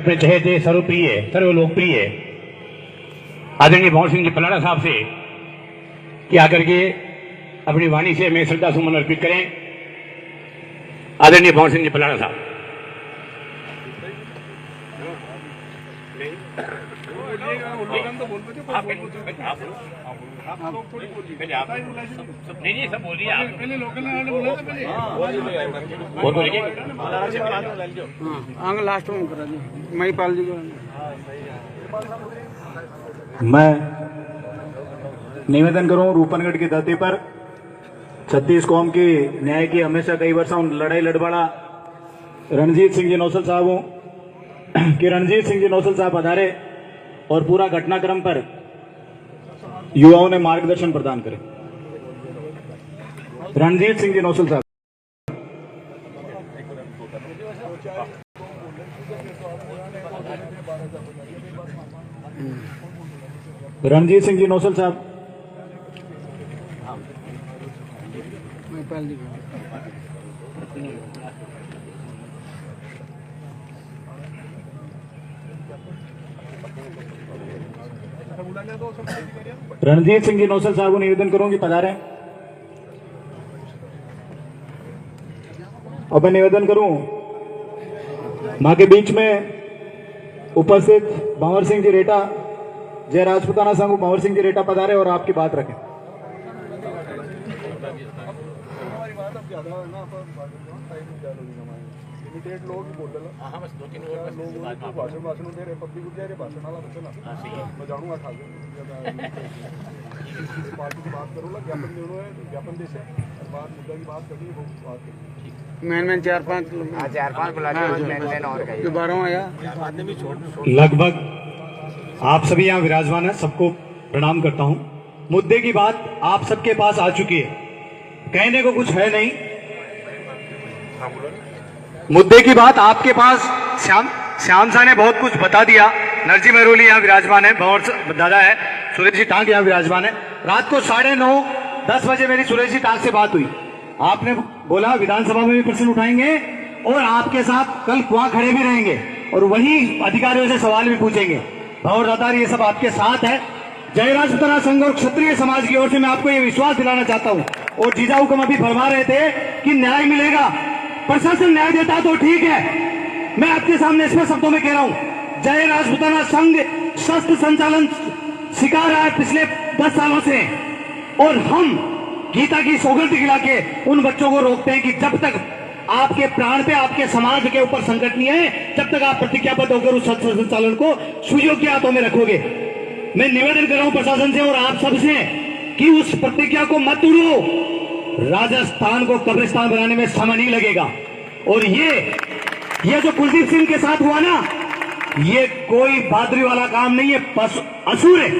अपने चहेते सर्वप्रिय सर्व लोकप्रिय आदरणीय भंवर सिंह जी पलाड़ा साहब से कि आकर के अपनी वाणी से हमें श्रद्धा सुमन अर्पित करें। आदरणीय भंवर सिंह जी पलाड़ा साहब। नहीं सब बोलिए आप। पहले लोकल आगे लास्ट में करा दी महिपाल जी को। मैं निवेदन करूं रूपनगढ़ की धरती पर छत्तीस कौम की न्याय की हमेशा कई वर्षों लड़ाई लड़वाड़ा रणजीत सिंह जी नौसल साहब हूं कि रणजीत सिंह जी नौसल साहब पधारे और पूरा घटनाक्रम पर युवाओं ने मार्गदर्शन प्रदान करे। रणजीत सिंह जी नौसल साहब। रणजीत सिंह जी नौसल साहब। महिपाल जी रणजीत सिंह जी नौसल साहब को निवेदन करूं कि पधारें। और मैं निवेदन करूं मां के बीच में उपस्थित भंवर सिंह जी रेटा जय राजपुताना संघ भंवर सिंह जी रेटा पधारे और आपकी बात रखें। लोग बोल रहे बस 2-3 लोग भाषण दे रहे पब्लिक दे रहे भाषण वाला बच्चा ना मैं जाऊंगा खा पार्टी की बात करूंगा ज्ञापन देना है ज्ञापन दे से बात मुद्दा की बात करनी है बात करनी मैन 4-5 बुला दोबारा आया। लगभग आप सभी यहाँ विराजमान है, सबको प्रणाम करता हूँ। मुद्दे की बात आप सबके पास आ चुकी है, कहने को कुछ है नहीं। मुद्दे की बात आपके पास श्याम शाह ने बहुत कुछ बता दिया। नरजी महरोली यहाँ विराजमान है, भंवर दादा है, सुरेश जी टांग यहाँ विराजमान है। रात को 9:30-10 बजे मेरी सुरेश जी टांग से बात हुई। आपने बोला विधानसभा में भी प्रश्न उठाएंगे और आपके साथ कल वहां खड़े भी रहेंगे और वही अधिकारियों से सवाल भी पूछेंगे। भंवर दादा ये सब आपके साथ है। जय राजपुताना संघ और क्षत्रिय समाज की ओर से मैं आपको ये विश्वास दिलाना चाहता हूँ। और जीजा हुक्म अभी फरमा रहे थे कि न्याय मिलेगा, प्रशासन न्याय देता तो ठीक है। मैं आपके सामने स्पष्ट शब्दों में कह रहा हूं, जय राजपुताना संघ शस्त्र संचालन सिखा रहा है पिछले 10 सालों से और हम गीता की सौगंध खिला के उन बच्चों को रोकते हैं कि जब तक आपके प्राण पे आपके समाज के ऊपर संकट नहीं है तब तक आप प्रतिज्ञाबद्ध होकर उस शस्त्र संचालन को सुयोग्य हाथों में रखोगे। मैं निवेदन कर रहा हूं प्रशासन से और आप सबसे कि उस प्रतिज्ञा को मत तोड़ो। राजस्थान को कब्रिस्तान बनाने में समय नहीं लगेगा। और ये जो कुलदीप सिंह के साथ हुआ ना, ये कोई बहादुरी वाला काम नहीं है, असुर है।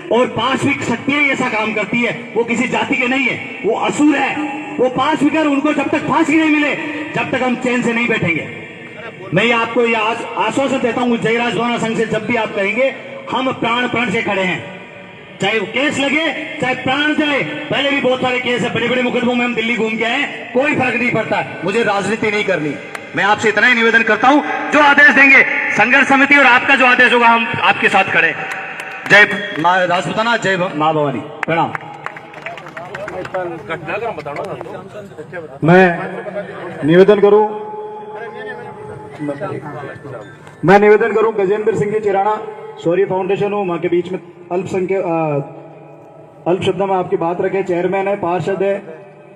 और 5 शक्तियां ऐसा काम करती है, वो किसी जाति के नहीं है, वो असुर है। वो 5 विकर उनको जब तक फांसी नहीं मिले जब तक हम चैन से नहीं बैठेंगे। मैं ये आपको आश्वासन देता हूं, जय राजपुताना संघ से जब भी आप कहेंगे हम प्राण से खड़े हैं, चाहे केस लगे चाहे प्राण जाए। पहले भी बहुत सारे केस है, बड़े बड़े मुकदमों में हम दिल्ली घूम के आए, कोई फर्क नहीं पड़ता। मुझे राजनीति नहीं करनी। मैं आपसे इतना ही निवेदन करता हूं, जो आदेश देंगे संघर्ष समिति और आपका जो आदेश होगा हम आपके साथ खड़े। जय मां राजपुताना, जय मां भवानी। प्रणाम। मैं निवेदन करूं गजेंद्र सिंह जी चिराना, शौर्य फाउंडेशन हूं, मां के बीच में अल्प शब्दों में आपकी बात रखे। चेयरमैन है, पार्षद है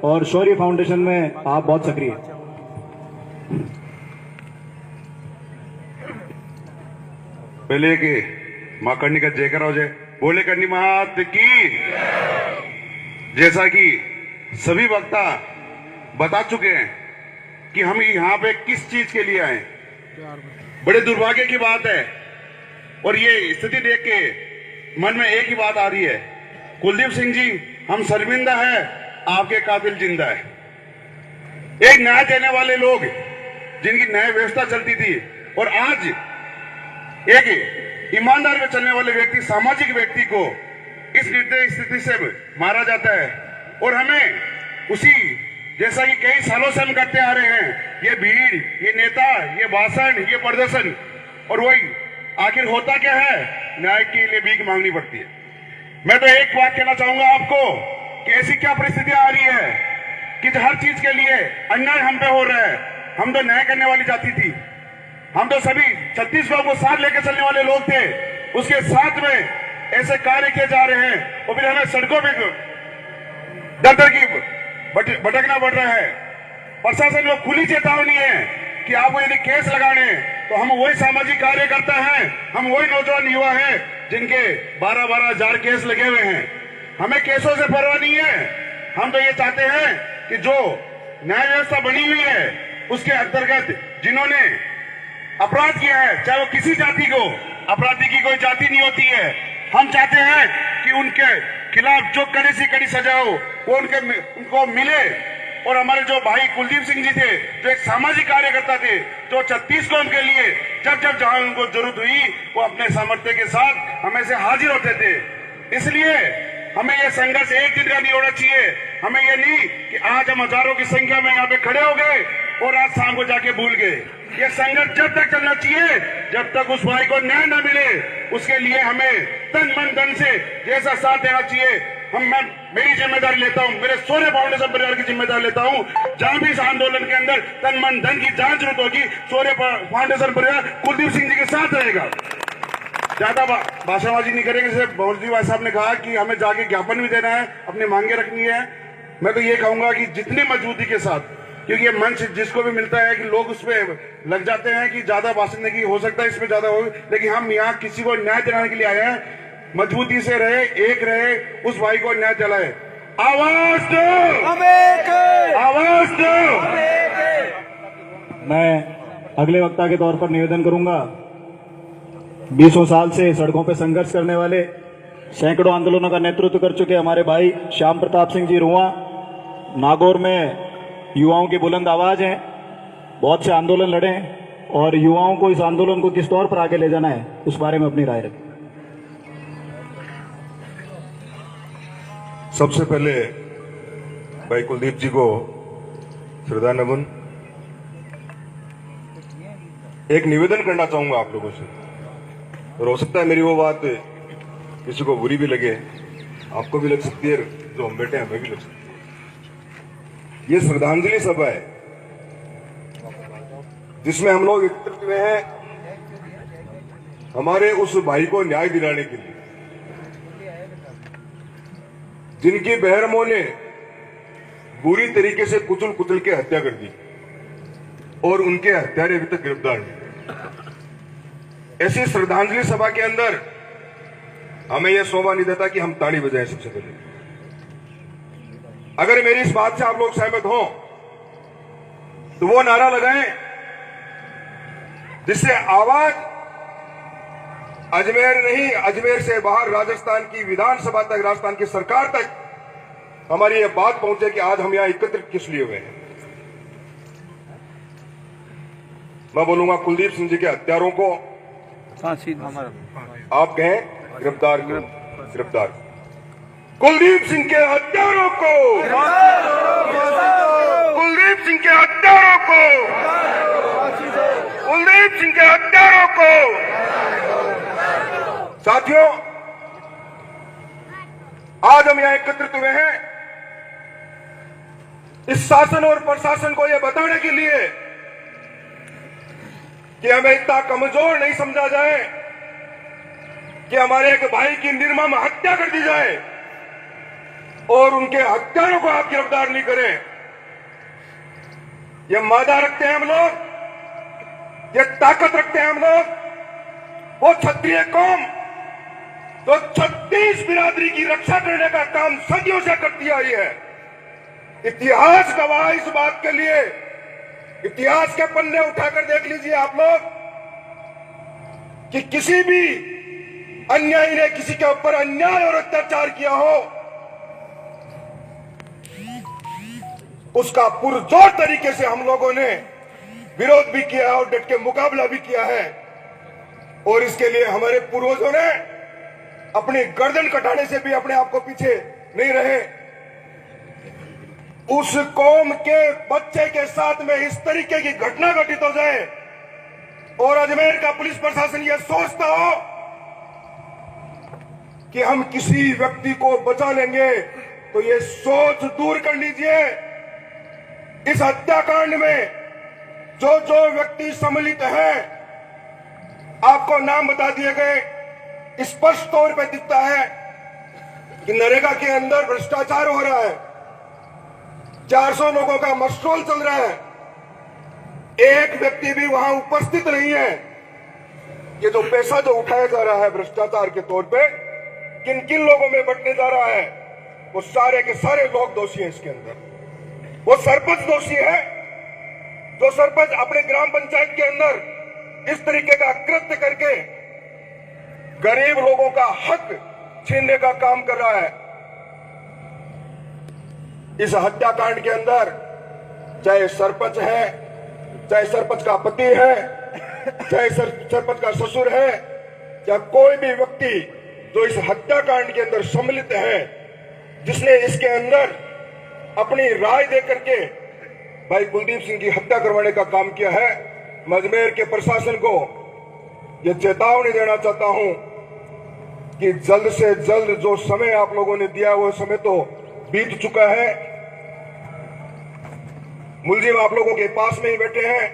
और शौर्य फाउंडेशन में आप बहुत सक्रिय हैं। पहले के मां करनी का जयकर हो जाए, बोले करनी मात की। जैसा कि सभी वक्ता बता चुके हैं कि हम यहाँ पे किस चीज के लिए आए, बड़े दुर्भाग्य की बात है। और ये स्थिति देख के मन में एक ही बात आ रही है, कुलदीप सिंह जी हम शर्मिंदा है, आपके कातिल जिंदा है। एक न्याय देने वाले लोग जिनकी न्याय व्यवस्था चलती थी और आज एक ईमानदार में चलने वाले व्यक्ति, सामाजिक व्यक्ति को इस निर्दयी स्थिति से मारा जाता है। और हमें उसी जैसा कि कई सालों से हम करते आ रहे हैं, ये भीड़, ये नेता, ये भाषण, ये प्रदर्शन और वही आखिर होता क्या है, न्याय के लिए भीख मांगनी पड़ती है। मैं तो एक बात कहना चाहूंगा आपको कि ऐसी क्या परिस्थितियां आ रही है कि हर चीज के लिए अन्याय हम पे हो रहा है। हम तो न्याय करने वाली जाति थी, हम तो सभी 36 लोगों को साथ लेकर चलने वाले लोग थे, उसके साथ में ऐसे कार्य किए जा रहे हैं और फिर हमें सड़कों पे दर दर की भटकना पड़ रहा है। प्रशासन को खुली चेतावनी है कि आपको यदि केस लगाने तो हम वही सामाजिक कार्यकर्ता हैं, हम वही नौजवान युवा हैं जिनके 12-12 हजार केस लगे हुए हैं। हमें केसों से परवाह नहीं है। हम तो ये चाहते हैं कि जो न्याय व्यवस्था बनी हुई है उसके अंतर्गत जिन्होंने अपराध किया है, चाहे वो किसी जाति को, अपराधी की कोई जाति नहीं होती है, हम चाहते हैं कि उनके खिलाफ जो कड़ी से कड़ी सजा हो वो उनको मिले। और हमारे जो भाई कुलदीप सिंह जी थे, जो एक सामाजिक कार्यकर्ता थे, जो 36 कौम के लिए जब जब जहां उनको जरूरत हुई वो अपने सामर्थ्य के साथ हमें से हाजिर होते थे। इसलिए हमें यह संघर्ष एक दिन का नहीं होना चाहिए। हमें यह नहीं कि आज हम हजारों की संख्या में यहाँ पे खड़े हो गए और आज शाम को जाके भूल गए। यह संघर्ष जब तक चलना चाहिए जब तक उस भाई को न्याय न मिले। उसके लिए हमें तन मन धन से जैसा साथ देना चाहिए। मैं मेरी जिम्मेदारी लेता हूं, मेरे शौर्य फाउंडेशन परिवार की जिम्मेदारी लेता हूं। जहां भी इस आंदोलन के अंदर तन मन धन की जहां जरूरत होगी, शौर्य फाउंडेशन परिवार कुलदीप सिंह जी के साथ रहेगा। ज्यादा भाषाबाजी नहीं करेंगे। जैसे भंवर जी भाई साहब ने कहा कि हमें जाके ज्ञापन भी देना है, अपनी मांगे रखनी है। मैं तो ये कहूंगा कि जितनी मजबूती के साथ, क्योंकि ये मंच जिसको भी मिलता है कि लोग उसमें लग जाते हैं कि ज्यादा भाषण की हो सकता है इसमें ज्यादा हो, लेकिन हम यहाँ किसी को न्याय दिलाने के लिए आए हैं। मजबूती से रहे, एक रहे, उस भाई को न्याय दिलाए। आवाज दो, आवाज दो। मैं अगले वक्ता के तौर पर निवेदन करूंगा। 20 साल से सड़कों पर संघर्ष करने वाले, सैकड़ों आंदोलनों का नेतृत्व कर चुके हमारे भाई श्याम प्रताप सिंह जी रुआ, नागौर में युवाओं की बुलंद आवाज है, बहुत से आंदोलन लड़े और युवाओं को इस आंदोलन को किस तौर पर आगे ले जाना है उस बारे में अपनी राय रखें। सबसे पहले भाई कुलदीप जी को श्रद्धा नमन। एक निवेदन करना चाहूंगा आप लोगों से, और हो सकता है मेरी वो बात किसी को बुरी भी लगे, आपको भी लग सकती है, जो हम बैठे हैं हमें भी लग सकती है। ये श्रद्धांजलि सभा है जिसमें हम लोग एकत्रित हुए हैं हमारे उस भाई को न्याय दिलाने के लिए, जिनकी बेरहमों ने बुरी तरीके से कुचल कुचल के हत्या कर दी और उनके हत्यारे अभी तक गिरफ्तार नहीं। ऐसी श्रद्धांजलि सभा के अंदर हमें यह शोभा नहीं देता कि हम ताली बजाएं। सबसे पहले अगर मेरी इस बात से आप लोग सहमत हो तो वो नारा लगाएं जिससे आवाज अजमेर नहीं, अजमेर से बाहर राजस्थान की विधानसभा तक, राजस्थान की सरकार तक हमारी यह बात पहुंचे कि आज हम यहां एकत्रित किस लिए हुए हैं। मैं बोलूंगा कुलदीप सिंह जी के हत्यारों को आप कहें गिरफ्तार करो, गिरफ्तार। कुलदीप सिंह के हत्यारों को, कुलदीप सिंह के हत्यारों को, कुलदीप सिंह के हत्यारों को। साथियों, आज हम यहां एकत्रित हुए हैं इस शासन और प्रशासन को यह बताने के लिए कि हमें इतना कमजोर नहीं समझा जाए कि हमारे एक भाई की निर्मम हत्या कर दी जाए और उनके हत्यारों को आप गिरफ्तार नहीं करें। यह मादा रखते हैं हम लोग, यह ताकत रखते हैं हम लोग। वो क्षत्रिय कौम तो 36 बिरादरी की रक्षा करने का काम सदियों से करती आई है। इतिहास गवाह इस बात के लिए, इतिहास के पन्ने उठाकर देख लीजिए आप लोग कि किसी भी अन्यायी ने किसी के ऊपर अन्याय और अत्याचार किया हो, उसका पुरजोर तरीके से हम लोगों ने विरोध भी किया है और डट के मुकाबला भी किया है। और इसके लिए हमारे पूर्वजों ने अपनी गर्दन कटाने से भी अपने आप को पीछे नहीं रहे। उस कौम के बच्चे के साथ में इस तरीके की घटना घटित हो जाए और अजमेर का पुलिस प्रशासन यह सोचता हो कि हम किसी व्यक्ति को बचा लेंगे, तो ये सोच दूर कर लीजिए। इस हत्याकांड में जो जो व्यक्ति सम्मिलित हैं, आपको नाम बता दिए गए। स्पष्ट तौर पर दिखता है कि नरेगा के अंदर भ्रष्टाचार हो रहा है, 400 लोगों का मशरूल चल रहा है, एक व्यक्ति भी वहां उपस्थित नहीं है। ये जो पैसा जो उठाया जा रहा है भ्रष्टाचार के तौर पे, किन किन लोगों में बंटने जा रहा है, वो सारे के सारे लोग दोषी हैं इसके अंदर। वो सरपंच दोषी है, जो सरपंच अपने ग्राम पंचायत के अंदर इस तरीके का कृत्य करके गरीब लोगों का हक छीनने का काम कर रहा है। इस हत्याकांड के अंदर चाहे सरपंच है, चाहे सरपंच का पति है, चाहे सरपंच का ससुर है, या कोई भी व्यक्ति जो इस हत्याकांड के अंदर सम्मिलित है, जिसने इसके अंदर अपनी राय दे करके भाई कुलदीप सिंह की हत्या करवाने का काम किया है, मैं अजमेर के प्रशासन को यह चेतावनी देना चाहता हूं कि जल्द से जल्द जो समय आप लोगों ने दिया वो समय तो बीत चुका है। मुलजिम आप लोगों के पास में ही बैठे हैं,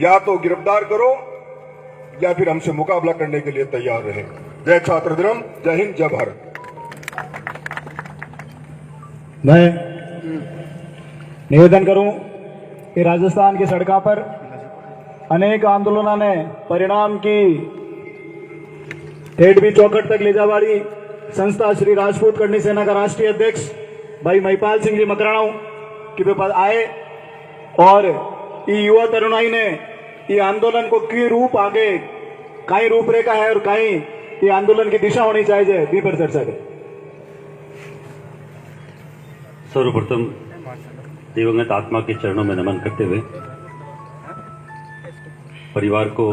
या तो गिरफ्तार करो या फिर हमसे मुकाबला करने के लिए तैयार रहे। जय छात्र दिनम, जय हिंद, जय भारत। मैं निवेदन करूं कि राजस्थान की सड़कों पर अनेक आंदोलनों ने परिणाम की हेडवी चौखट तक ले जा वाली संस्था श्री राजपूत करनी सेना का राष्ट्रीय अध्यक्ष भाई महिपाल सिंह जी मकराणा के पास आए और ये युवा तरुणाई ने ये आंदोलन को की रूप आगे कहीं रूपरेखा है और कहीं ये आंदोलन की दिशा होनी चाहिए, बी पर चर्चा करें। सर्वप्रथम दिवंगत आत्मा के चरणों में नमन करते हुए परिवार को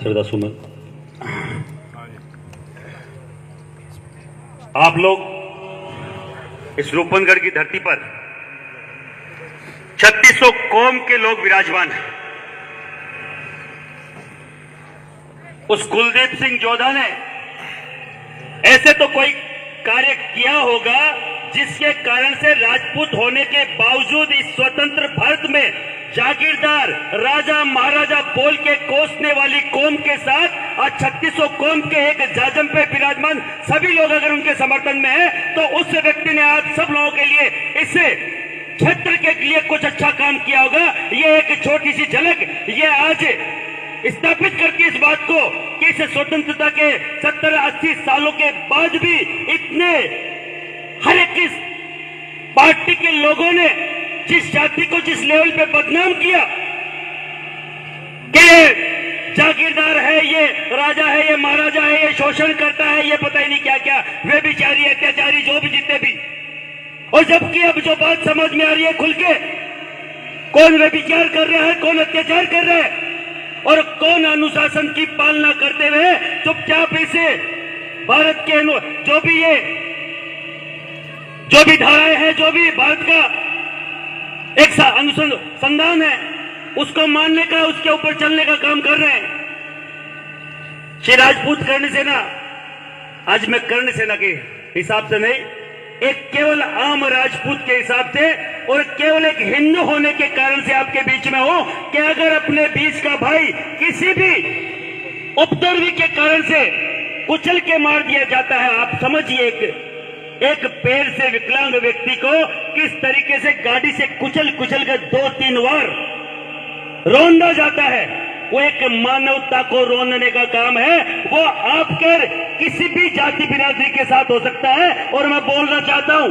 श्रद्धा सुमन। आप लोग इस रूपनगढ़ की धरती पर 3600 कौम के लोग विराजमान हैं। उस कुलदीप सिंह जोधा ने ऐसे तो कोई कार्य किया होगा जिसके कारण से राजपूत होने के बावजूद इस स्वतंत्र भारत में जागीरदार राजा महाराजा बोल के कोसने वाली कौम के साथ आज 3600 कौम के एक जाजम पे विराजमान सभी लोग अगर उनके समर्थन में है, तो उस व्यक्ति ने आज सब लोगों के लिए इस क्षेत्र के लिए कुछ अच्छा काम किया होगा। ये एक छोटी सी झलक ये आज स्थापित करती है इस बात को कि इस स्वतंत्रता के 70-80 सालों के बाद भी इतने हर एक इस पार्टी के लोगों ने जिस जाति को जिस लेवल पे बदनाम किया कि जागीरदार है, ये राजा है, ये महाराजा है, ये शोषण करता है, ये पता ही नहीं क्या क्या, वे बेचारी अत्याचारी जो भी जितने भी। और जबकि अब जो बात समझ में आ रही है खुल के, कौन व्यभिचार कर रहा है, कौन अत्याचार कर रहा है और कौन अनुशासन की पालना करते हुए चुपचाप इसे भारत के जो भी धाराएं हैं, जो भी भारत का एक अनुसंधान है, उसको मानने का, उसके ऊपर चलने का काम कर रहे हैं। श्री राजपूत कर्ण सेना, आज मैं कर्ण सेना के हिसाब से नहीं, एक केवल आम राजपूत के हिसाब से और केवल एक हिंदू होने के कारण से आपके बीच में हो कि अगर अपने बीच का भाई किसी भी उपद्रवी के कारण से कुचल के मार दिया जाता है, आप समझिए एक पैर से विकलांग व्यक्ति को किस तरीके से गाड़ी से कुचल कर 2-3 बार रौंदा जाता है, वो एक मानवता को रोंदने का काम है। वो आपके किसी भी जाति बिरादरी के साथ हो सकता है। और मैं बोलना चाहता हूं,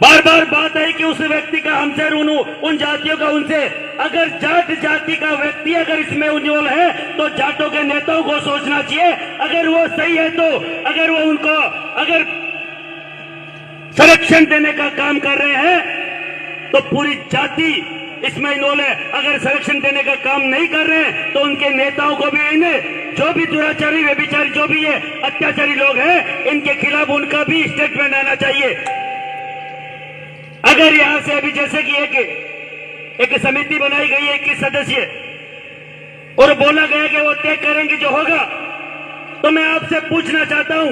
बार बार बात है कि उस व्यक्ति का हमसे उन जातियों का उनसे, अगर जाट जाति का व्यक्ति अगर इसमें उन्योल है तो जाटों के नेताओं को सोचना चाहिए, अगर वो सही है तो अगर वो उनको अगर संरक्षण देने का काम कर रहे हैं तो पूरी जाति इसमें इन्वॉल्व है। अगर संरक्षण देने का काम नहीं कर रहे हैं तो उनके नेताओं को भी, इन्हें जो भी दुराचारी व्यभिचारी जो भी ये अत्याचारी लोग हैं, इनके खिलाफ उनका भी स्टेटमेंट आना चाहिए। अगर यहां से अभी जैसे कि एक एक समिति बनाई गई है 21 सदस्य, और बोला गया कि वो तय करेंगे जो होगा। तो मैं आपसे पूछना चाहता हूं,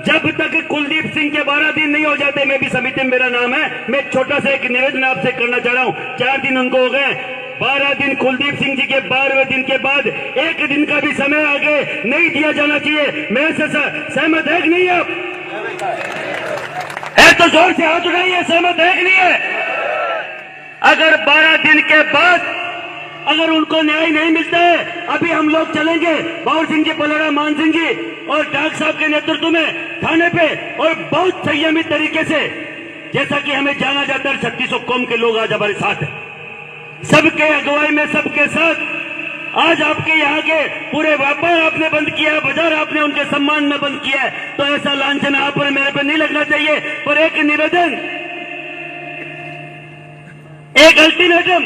जब तक कुलदीप सिंह के 12 दिन नहीं हो जाते, मैं भी समिति में मेरा नाम है, मैं छोटा सा एक निवेदन आपसे करना चाह रहा हूं। 4 दिन उनको हो गए, 12 दिन कुलदीप सिंह जी के 12वें दिन के बाद 1 दिन का भी समय आगे नहीं दिया जाना चाहिए। मैं से सहमत है कि नहीं? आप है तो जोर से हाथ उठाइए, सहमत है कि नहीं है? अगर 12 दिन के बाद अगर उनको न्याय नहीं मिलता है, अभी हम लोग चलेंगे बाबूर सिंह जी पलड़ा, मान सिंह जी और डाक साहब के नेतृत्व में थाने पे, और बहुत संयमित तरीके से, जैसा कि हमें जाना जाता है 3600 कौम के लोग आज हमारे साथ हैं, सबके अगुवाई में, सबके साथ। आज आपके यहाँ के पूरे व्यापार आपने बंद किया, बाजार आपने उनके सम्मान में बंद किया है, तो ऐसा लांछन आप पर मेरे पे नहीं लगना चाहिए। पर एक निवेदन, एक अल्टीमेटम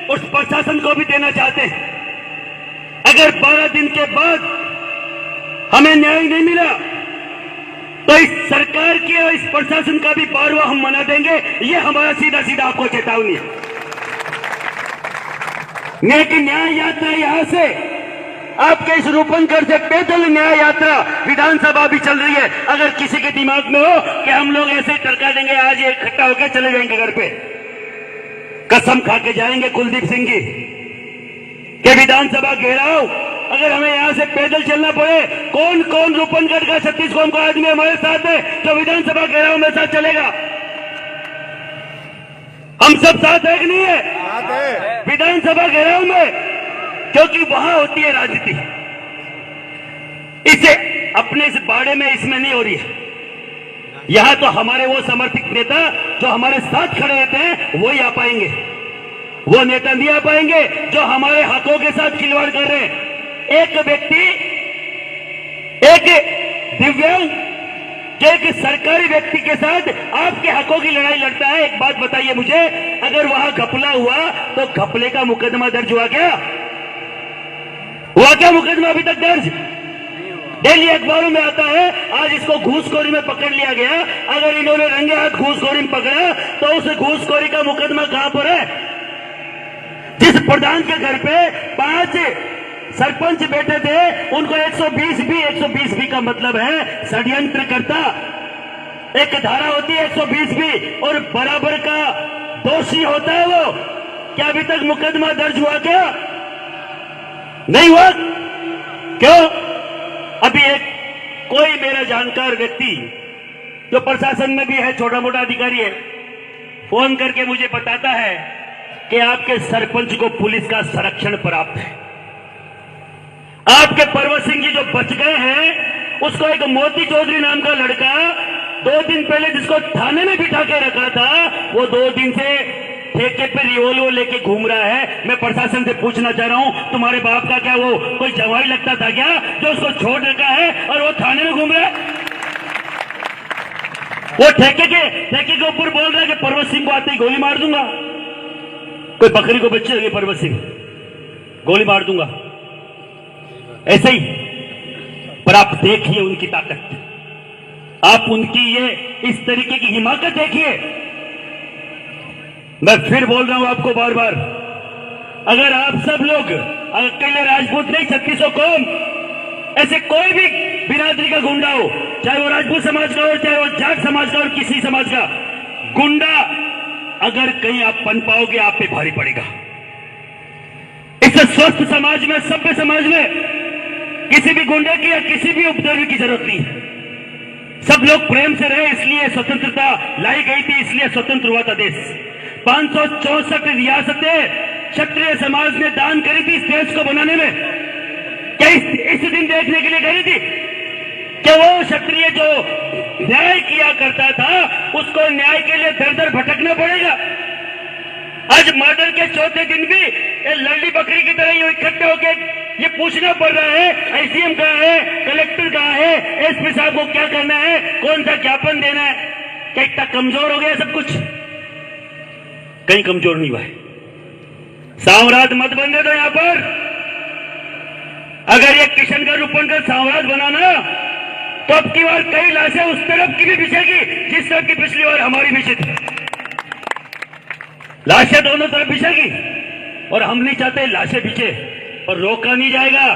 उस प्रशासन को भी देना चाहते हैं। अगर 12 दिन के बाद हमें न्याय नहीं मिला, तो इस सरकार की और इस प्रशासन का भी पारवा हम मना देंगे। ये हमारा सीधा सीधा आपको चेतावनी है। न्याय यात्रा यहां से आपके इस रूपनगढ़ से पैदल न्याय यात्रा विधानसभा भी चल रही है। अगर किसी के दिमाग में हो कि हम लोग ऐसे टरका देंगे, आज ये इकट्ठा होकर चले जाएंगे घर पे, कसम खा के जाएंगे कुलदीप सिंह जी के विधानसभा घेराव, अगर हमें यहां से पैदल चलना पड़े, कौन कौन रूपनगढ़ का 36 कौम का आदमी हमारे साथ है जो विधानसभा घेराव में साथ चलेगा? हम सब साथ है कि नहीं है विधानसभा घेराव में? क्योंकि वहां होती है राजनीति। इसे अपने इस बाड़े में इसमें नहीं हो रही है। यहां तो हमारे वो समर्थित नेता जो हमारे साथ खड़े रहते हैं वो ही आ पाएंगे, वो नेता नहीं आ पाएंगे जो हमारे हकों के साथ खिलवाड़ कर रहे हैं। एक व्यक्ति, एक दिव्यांग, एक सरकारी व्यक्ति के साथ आपके हकों की लड़ाई लड़ता है। एक बात बताइए मुझे, अगर वहां घपला हुआ तो घपले का मुकदमा दर्ज हुआ क्या? हुआ क्या मुकदमा अभी तक दर्ज? डेली अखबारों में आता है। आज इसको घूसखोरी में पकड़ लिया गया। अगर इन्होंने रंगे हाथ घूसखोरी में पकड़ा तो उस घूसखोरी का मुकदमा कहां पर है? जिस प्रधान के घर पे 5 सरपंच बैठे थे, उनको 120 बी का मतलब है षड्यंत्रकर्ता। एक धारा होती है 120 बी, और बराबर का दोषी होता है वो। क्या अभी तक मुकदमा दर्ज हुआ क्या? नहीं हुआ। क्यों? अभी एक कोई मेरा जानकार व्यक्ति जो प्रशासन में भी है, छोटा मोटा अधिकारी है, फोन करके मुझे बताता है कि आपके सरपंच को पुलिस का संरक्षण प्राप्त है। आपके पर्वत सिंह जी जो बच गए हैं, उसको एक मोती चौधरी नाम का लड़का 2 दिन पहले जिसको थाने में बिठा के रखा था, वो 2 दिन से ठेके पे रिवॉल्वर लेके घूम रहा है। मैं प्रशासन से पूछना चाह रहा हूं, तुम्हारे बाप का क्या वो कोई जवाई लगता था क्या जो उसको छोड़ रखा है और वो थाने में घूम रहा है? वो ठेके के ऊपर बोल रहा है कि पर्वत सिंह को आते ही गोली मार दूंगा। कोई बकरी को बच्चे लगे पर्वत सिंह, गोली मार दूंगा, ऐसे ही। पर आप देखिए उनकी ताकत, आप उनकी ये इस तरीके की हिमाकत देखिए। मैं फिर बोल रहा हूं आपको बार बार, अगर आप सब लोग, अकेले राजपूत नहीं, 3600 कौम, ऐसे कोई भी बिरादरी का गुंडा हो, चाहे वो राजपूत समाज का हो, चाहे वो जाट समाज का और किसी समाज का गुंडा, अगर कहीं आप पन पाओगे, आप पे भारी पड़ेगा। इस स्वस्थ समाज में, सभ्य समाज में किसी भी गुंडे की या किसी भी उपद्रवी की जरूरत नहीं है। सब लोग प्रेम से रहे, इसलिए स्वतंत्रता लाई गई थी, इसलिए स्वतंत्र हुआ था देश। 564 रियासतें क्षत्रिय समाज ने दान करी थी इस देश को बनाने में। क्या इस दिन देखने के लिए करी थी कि वो क्षत्रिय जो न्याय किया करता था, उसको न्याय के लिए दर दर भटकना पड़ेगा? आज मर्डर के 4थे दिन भी लड़ली बकरी की तरह ये इकट्ठे होकर ये पूछना पड़ रहा है, एसडीएम कहाँ है, कलेक्टर कहाँ है, एसपी साहब को क्या करना है, कौन सा ज्ञापन देना है? क्या इतना कमजोर हो गया सब कुछ? कहीं कमजोर नहीं हुआ है। साम्राज्य मत बनने दो यहां पर। अगर ये किशनगढ़ रूपनगढ़ साम्राज्य बनाना, तो अब की बार कई लाशें उस तरफ की भी बिछेगी जिस तरफ की पिछली बार हमारी बिछी थी। लाशें दोनों तरफ बिछेगी और हम नहीं चाहते लाशें बिछे, और रोका नहीं जाएगा।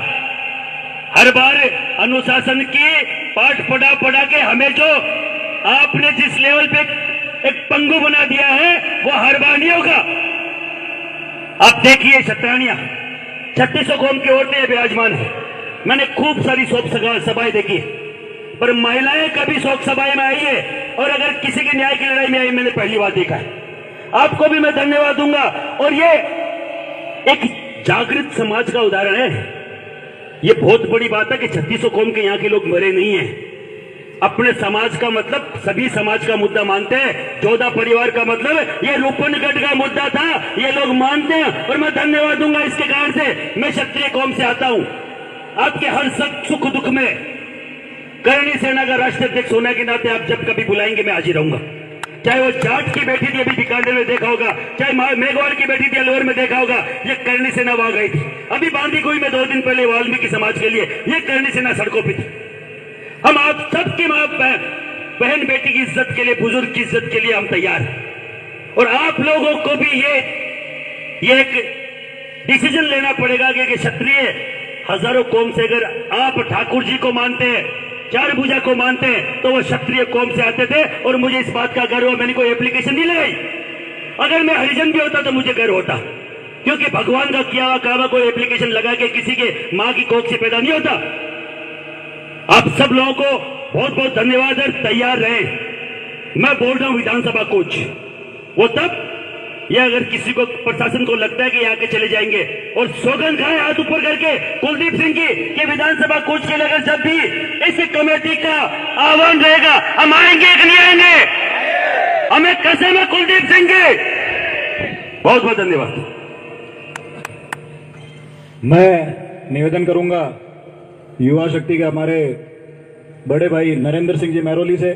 हर बार अनुशासन की पाठ पढ़ा के हमें जो आपने जिस लेवल पे एक पंगु बना दिया है वो हर बार नहीं होगा। आप देखिए शतरानियां 3600 कौम की औरतें विराजमान है। मैंने खूब सारी शोक सभाएं देखी, पर महिलाएं कभी शोक सभाएं में आई है और अगर किसी की न्याय की लड़ाई में आई मैंने पहली बार देखा है। आपको भी मैं धन्यवाद दूंगा। और ये एक जागृत समाज का उदाहरण है। ये बहुत बड़ी बात है कि 3600 कौम के यहाँ के लोग मरे नहीं हैं। अपने समाज का मतलब सभी समाज का मुद्दा मानते हैं। 14 परिवार का मतलब ये रूपनगढ़ का मुद्दा था, ये लोग मानते हैं और मैं धन्यवाद दूंगा इसके कारण से। मैं क्षत्रिय कौम से आता हूं। आपके हर सुख दुख में करणी सेना का राष्ट्रीय अध्यक्ष होने के नाते आप जब कभी बुलाएंगे मैं हाजिर रहूंगा। चाहे वो जाट की बैठी थी अभी बीकानेर में देखा होगा, चाहे मेघवाल की बैठी थी अलवर में देखा होगा, ये करणी सेना वहां गई थी। अभी बांदीकुई में 2 दिन पहले वाल्मीकि समाज के लिए ये करणी सेना सड़कों पर थी। हम आप सबकी मां बहन बेटी की इज्जत के लिए, बुजुर्ग की इज्जत के लिए हम तैयार हैं। और आप लोगों को भी ये एक डिसीजन लेना पड़ेगा कि क्षत्रिय हजारों कौम से अगर आप ठाकुर जी को मानते हैं, 4 भुजा को मानते हैं, तो वो क्षत्रिय कौम से आते थे। और मुझे इस बात का गर्व है, मैंने कोई एप्लीकेशन नहीं लगाई। अगर मैं हरिजन भी होता तो मुझे गर्व होता, क्योंकि भगवान का किया हुआ काम कोई एप्लीकेशन लगा के किसी के मां की कोख से पैदा नहीं होता। आप सब लोगों को बहुत बहुत धन्यवाद है। तैयार रहे। मैं बोल रहा हूं विधानसभा कूच, वो तब ये अगर किसी को प्रशासन को लगता है कि आके चले जाएंगे, और सौगंध खाए हाथ ऊपर करके कुलदीप सिंह की कि विधानसभा कूच के लिए अगर जब भी इस कमेटी का आह्वान रहेगा हम आएंगे कि नहीं आएंगे, हमें कसम है कुलदीप सिंह की। बहुत बहुत धन्यवाद। मैं निवेदन करूंगा युवा शक्ति के हमारे बड़े भाई नरेंद्र सिंह जी महरौली से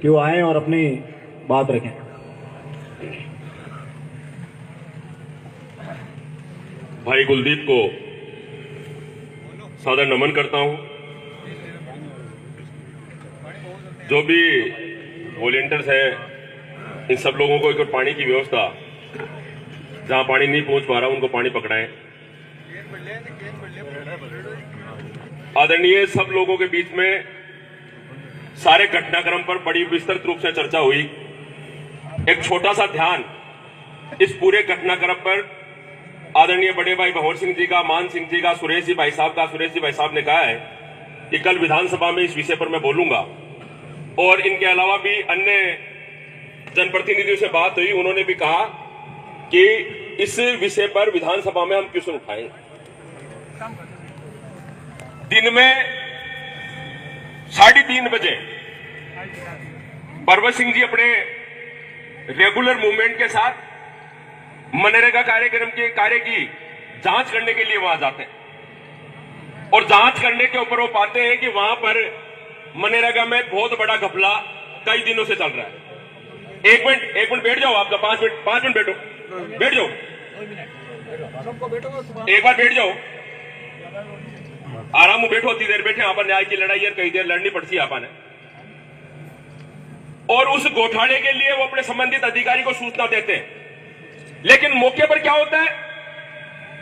कि वो आए और अपनी बात रखें। भाई कुलदीप को सादर नमन करता हूं। जो भी वॉलेंटियर्स हैं, इन सब लोगों को एक पानी की व्यवस्था, जहां पानी नहीं पहुंच पा रहा उनको पानी पकड़ाएं। आदरणीय सब लोगों के बीच में सारे घटनाक्रम पर बड़ी विस्तृत रूप से चर्चा हुई। एक छोटा सा ध्यान इस पूरे घटनाक्रम पर आदरणीय बड़े भाई भंवर सिंह जी का, मान सिंह जी का, सुरेश जी भाई साहब ने कहा है कि कल विधानसभा में इस विषय पर मैं बोलूंगा। और इनके अलावा भी अन्य जनप्रतिनिधियों से बात हुई, उन्होंने भी कहा कि इस विषय पर विधानसभा में हम क्यों उठाएं। दिन में 3:30 बजे परवत सिंह जी अपने रेगुलर मूवमेंट के साथ मनरेगा कार्यक्रम के कार्य की जांच करने के लिए वहां जाते हैं, और जांच करने के ऊपर वो पाते हैं कि वहां पर मनरेगा में बहुत बड़ा घपला कई दिनों से चल रहा है। एक मिनट बैठ जाओ, आपका 5 मिनट बैठो, बैठ जाओ, एक बार बैठ जाओ, आराम में बैठो, इतनी देर बैठे। आप न्याय की लड़ाई है, कई देर लड़नी पड़ती है आपने। और उस घोटाले के लिए वो अपने संबंधित अधिकारी को सूचना देते हैं, लेकिन मौके पर क्या होता है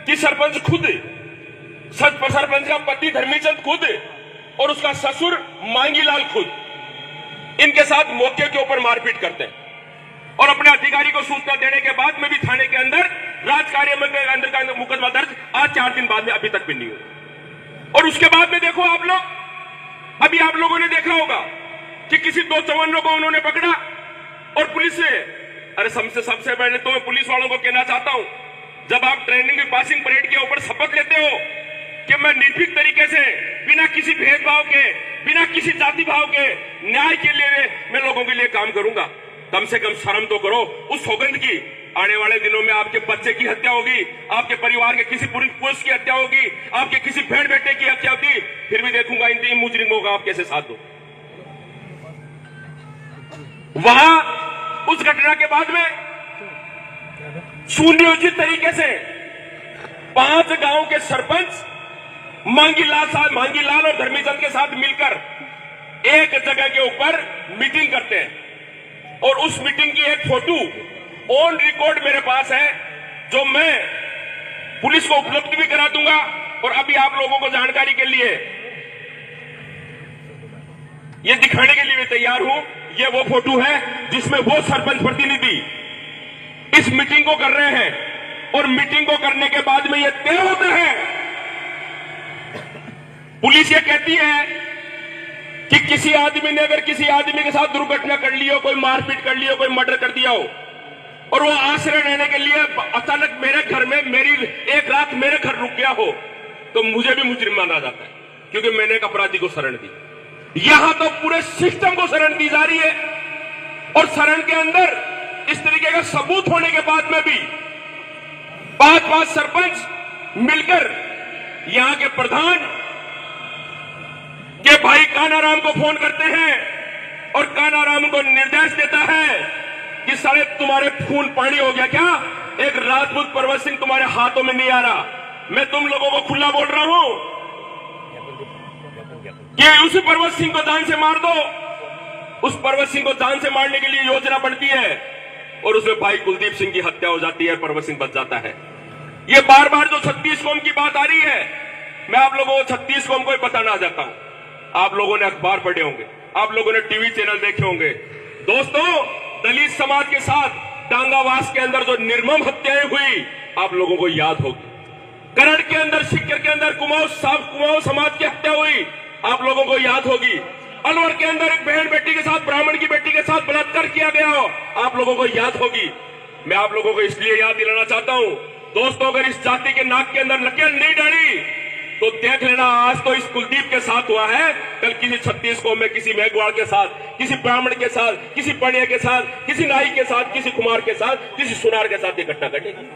कि सरपंच खुद, सरपंच का पति धर्मीचंद खुद और उसका ससुर मांगीलाल खुद इनके साथ मौके के ऊपर मारपीट करते हैं। और अपने अधिकारी को सूचना देने के बाद में भी थाने के अंदर राजकार्य के अंदर का मुकदमा दर्ज आज 4 दिन बाद में अभी तक भी नहीं हुआ। और उसके बाद में देखो आप लोग, अभी आप लोगों ने देखा होगा कि किसी 2 चौवन्नों को उन्होंने पकड़ा और पुलिस से, अरे सबसे पहले तो मैं पुलिस वालों को कहना चाहता हूं, जब आप ट्रेनिंग पासिंग परेड के ऊपर शपथ लेते हो कि मैं निर्भीक तरीके से बिना किसी भेदभाव के, बिना किसी जाति भाव के न्याय के लिए मैं लोगों के लिए काम करूंगा, कम से कम शर्म तो करो उस सौगंध की। आने वाले दिनों में आपके बच्चे की हत्या होगी, आपके परिवार के किसी पुरुष की हत्या होगी, आपके किसी बहन बेटे की हत्या होगी, फिर भी देखूंगा इन 3 मुजरिमों का आप कैसे साथ दो। वहां उस घटना के बाद में सुनियोजित तरीके से 5 गांव के सरपंच मांगीलाल और धर्मीचंद के साथ मिलकर एक जगह के ऊपर मीटिंग करते हैं, और उस मीटिंग की एक फोटो ऑन रिकॉर्ड मेरे पास है, जो मैं पुलिस को उपलब्ध भी करा दूंगा। और अभी आप लोगों को जानकारी के लिए ये दिखाने के लिए मैं तैयार हूं। ये वो फोटो है जिसमें वो सरपंच प्रतिनिधि इस मीटिंग को कर रहे हैं, और मीटिंग को करने के बाद में ये तय होता है। पुलिस ये कहती है कि किसी आदमी ने अगर किसी आदमी के साथ दुर्घटना कर ली हो, कोई मारपीट कर ली हो, कोई मर्डर कर दिया हो, और वो आश्रय रहने के लिए अचानक मेरे घर में मेरी एक रात मेरे घर रुक गया हो, तो मुझे भी मुजरिम माना जाता है, क्योंकि मैंने एक अपराधी को शरण दी। यहां तो पूरे सिस्टम को शरण दी जा रही है, और शरण के अंदर इस तरीके का सबूत होने के बाद में भी 5-5 सरपंच मिलकर यहां के प्रधान के भाई कानाराम को फोन करते हैं, और कानाराम को निर्देश देता है कि साले तुम्हारे खून पानी हो गया क्या? एक राजपूत पर्वत सिंह तुम्हारे हाथों में नहीं आ रहा। मैं तुम लोगों को खुला बोल रहा हूं कि उस पर्वत सिंह को जान से मार दो। उस पर्वत सिंह को जान से मारने के लिए योजना बनती है, और उसमें भाई कुलदीप सिंह की हत्या हो जाती है, पर्वत सिंह बच जाता है। ये बार बार जो 36 कौम की बात आ रही है, मैं आप लोगों को 36 कौम को बताना चाहता हूं। आप लोगों ने अखबार पढ़े होंगे, आप लोगों ने टीवी चैनल देखे होंगे। दोस्तों, दलित समाज के साथ डांगावास के अंदर जो निर्मम हत्याएं हुई, आप लोगों को याद होगी। करड़ के अंदर, सिक्कर के अंदर कुमाऊं समाज की हत्या हुई, आप लोगों को याद होगी। अलवर के अंदर एक बहन बेटी के साथ, ब्राह्मण की बेटी के साथ बलात्कार किया गया हो, आप लोगों को याद होगी। मैं आप लोगों को इसलिए याद दिलाना चाहता हूं, दोस्तों, अगर इस जाति के नाक के अंदर लकीर नहीं डाली तो देख लेना, आज तो इस कुलदीप के साथ हुआ है, कल किसी 36 कौम में, किसी मेघवाड़ के साथ, किसी ब्राह्मण के साथ, किसी पणिया के साथ, किसी नाई के साथ, किसी कुमार के साथ, किसी सुनार के साथ ये घटना घटेगी।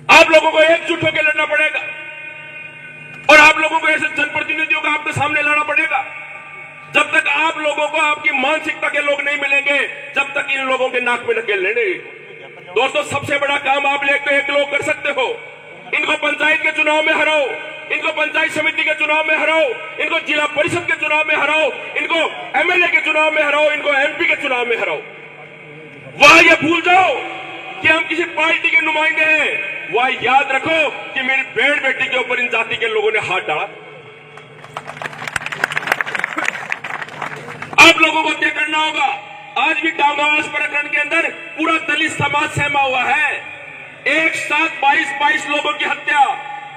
आप लोगों को एकजुट होकर लड़ना पड़ेगा, और आप लोगों को ऐसे जनप्रतिनिधियों का आपके सामने लाना पड़ेगा। जब तक आप लोगों को आपकी मानसिकता के लोग नहीं मिलेंगे, जब तक इन लोगों के नाक में नकेल नहीं। दोस्तों, सबसे बड़ा काम आप एक लोग कर सकते हो, इनको पंचायत के चुनाव में हराओ, इनको पंचायत समिति के चुनाव में हराओ, इनको जिला परिषद के चुनाव में हराओ, इनको एमएलए के चुनाव में हराओ, इनको एमपी के चुनाव में हराओ। वह ये भूल जाओ कि हम किसी पार्टी के नुमाइंदे हैं। वह याद रखो कि मेरी बहन बेटी के ऊपर इन जाति के लोगों ने हाथ डाला। आप लोगों को तय करना होगा। आज भी डांगावास प्रकरण के अंदर पूरा दलित समाज सहमा हुआ है। एक साथ 22 लोगों की हत्या,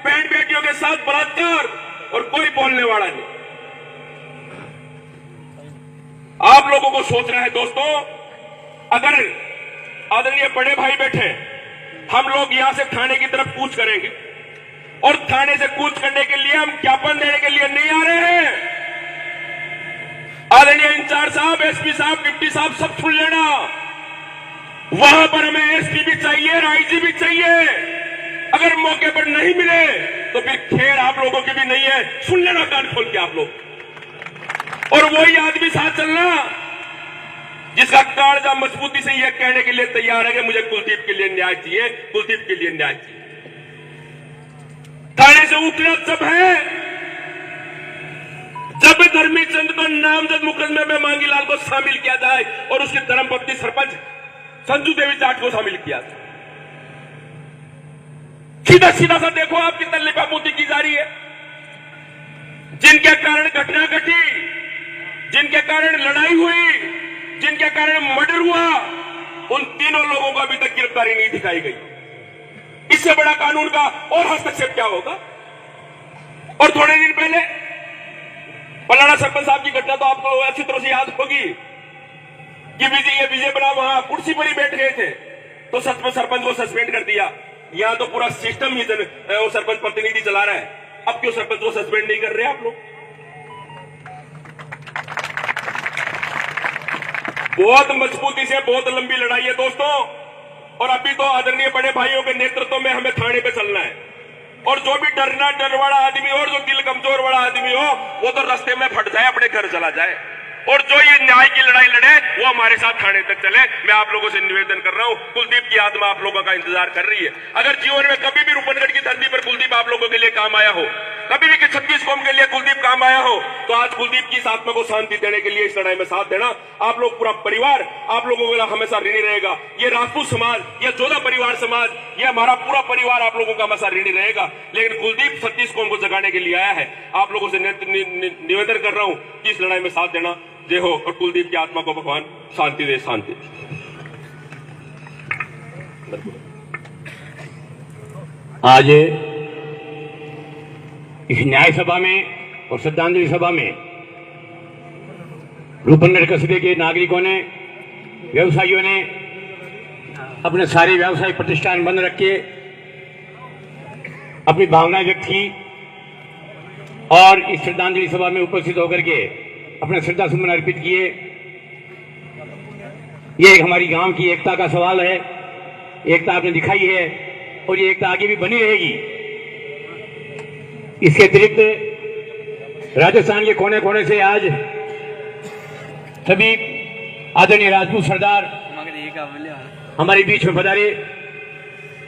बहन बेटियों के साथ बलात्कार, और कोई बोलने वाला नहीं। आप लोगों को सोचना है दोस्तों, अगर आदरणीय बड़े भाई बैठे, हम लोग यहां से थाने की तरफ कूच करेंगे, और थाने से कूच करने के लिए हम ज्ञापन देने के लिए नहीं आ रहे हैं। आदरणीय इंचार्ज साहब, एसपी साहब, डिप्टी साहब, सब सुन लेना, वहां पर हमें एसपी भी चाहिए, आईजी भी चाहिए। अगर मौके पर नहीं मिले तो फिर खैर आप लोगों की भी नहीं है। सुन लेना कान खोल के आप लोग। और वही आदमी साथ चलना जिसका कालजा मजबूती से यह कहने के लिए तैयार है कि मुझे कुलदीप के लिए न्याय चाहिए, कुलदीप के लिए न्याय चाहिए। थाने से उठना जब है जब धर्मीचंद को नामजद मुकदमे में मांगीलाल को शामिल किया जाए, और उसकी धर्मपत्नी सरपंच संजू देवी जाट को शामिल किया। सीधा सीधा सा देखो आप कितना लिपापोती की जा रही है। जिनके कारण घटना घटी, जिनके कारण लड़ाई हुई, जिनके कारण मर्डर हुआ, उन तीनों लोगों को अभी तक गिरफ्तारी नहीं दिखाई गई। इससे बड़ा कानून का और हस्तक्षेप क्या होगा। और थोड़े दिन पहले पलाड़ा सरपंच साहब की घटना तो आपको अच्छी तरह से याद होगी कि विजय बना वहां कुर्सी पर ही बैठ गए थे, तो सरपंच को सस्पेंड कर दिया। यहां तो पूरा सिस्टम ही वो सरपंच प्रतिनिधि चला रहा है। अब क्यों सरपंच को सस्पेंड नहीं कर रहे आप लोग? बहुत मजबूती से बहुत लंबी लड़ाई है दोस्तों, और अभी तो आदरणीय बड़े भाइयों के नेतृत्व में हमें थाने पे चलना है। और जो भी डर वाला आदमी हो और जो दिल कमजोर वाला आदमी हो, वो तो रास्ते में फट जाए, अपने घर चला जाए। और जो ये न्याय की लड़ाई लड़े वो हमारे साथ थाने तक चले। मैं आप लोगों से निवेदन कर रहा हूं, कुलदीप की आत्मा आप लोगों का इंतजार कर रही है। अगर जीवन में कभी भी रूपनगढ़ की धरती पर कुलदीप आप लोगों के लिए काम आया हो, कभी भी कि 36 कौम के लिए कुलदीप काम आया हो, तो आज कुलदीप की इस आत्मा को शांति देने के लिए इस लड़ाई में साथ देना, आप लोग पूरा परिवार आप लोगों के लिए हमेशा ऋणी रहेगा। ये राजपूत समाज, ये जोधा परिवार समाज, ये हमारा पूरा परिवार आप लोगों का हमेशा ऋणी रहेगा। लेकिन कुलदीप 36 कौम को जगाने के लिए आया है। आप लोगों से निवेदन कर रहा हूं कि इस लड़ाई में साथ देना। जय हो, और कुलदीप की आत्मा को भगवान शांति दे, शांति। आज इस न्याय सभा में और श्रद्धांजलि सभा में रूपनगर कस्बे के नागरिकों ने, व्यवसायियों ने अपने सारे व्यावसायिक प्रतिष्ठान बंद रख के अपनी भावनाएं व्यक्त की और इस श्रद्धांजलि सभा में उपस्थित होकर के अपने श्रद्धा सुमन अर्पित किए। ये एक हमारी गांव की एकता का सवाल है। एकता आपने दिखाई है और ये एकता आगे भी बनी रहेगी। इसके अतिरिक्त राजस्थान के कोने कोने से आज सभी आदरणीय राजपूत सरदार हमारे बीच में पधारे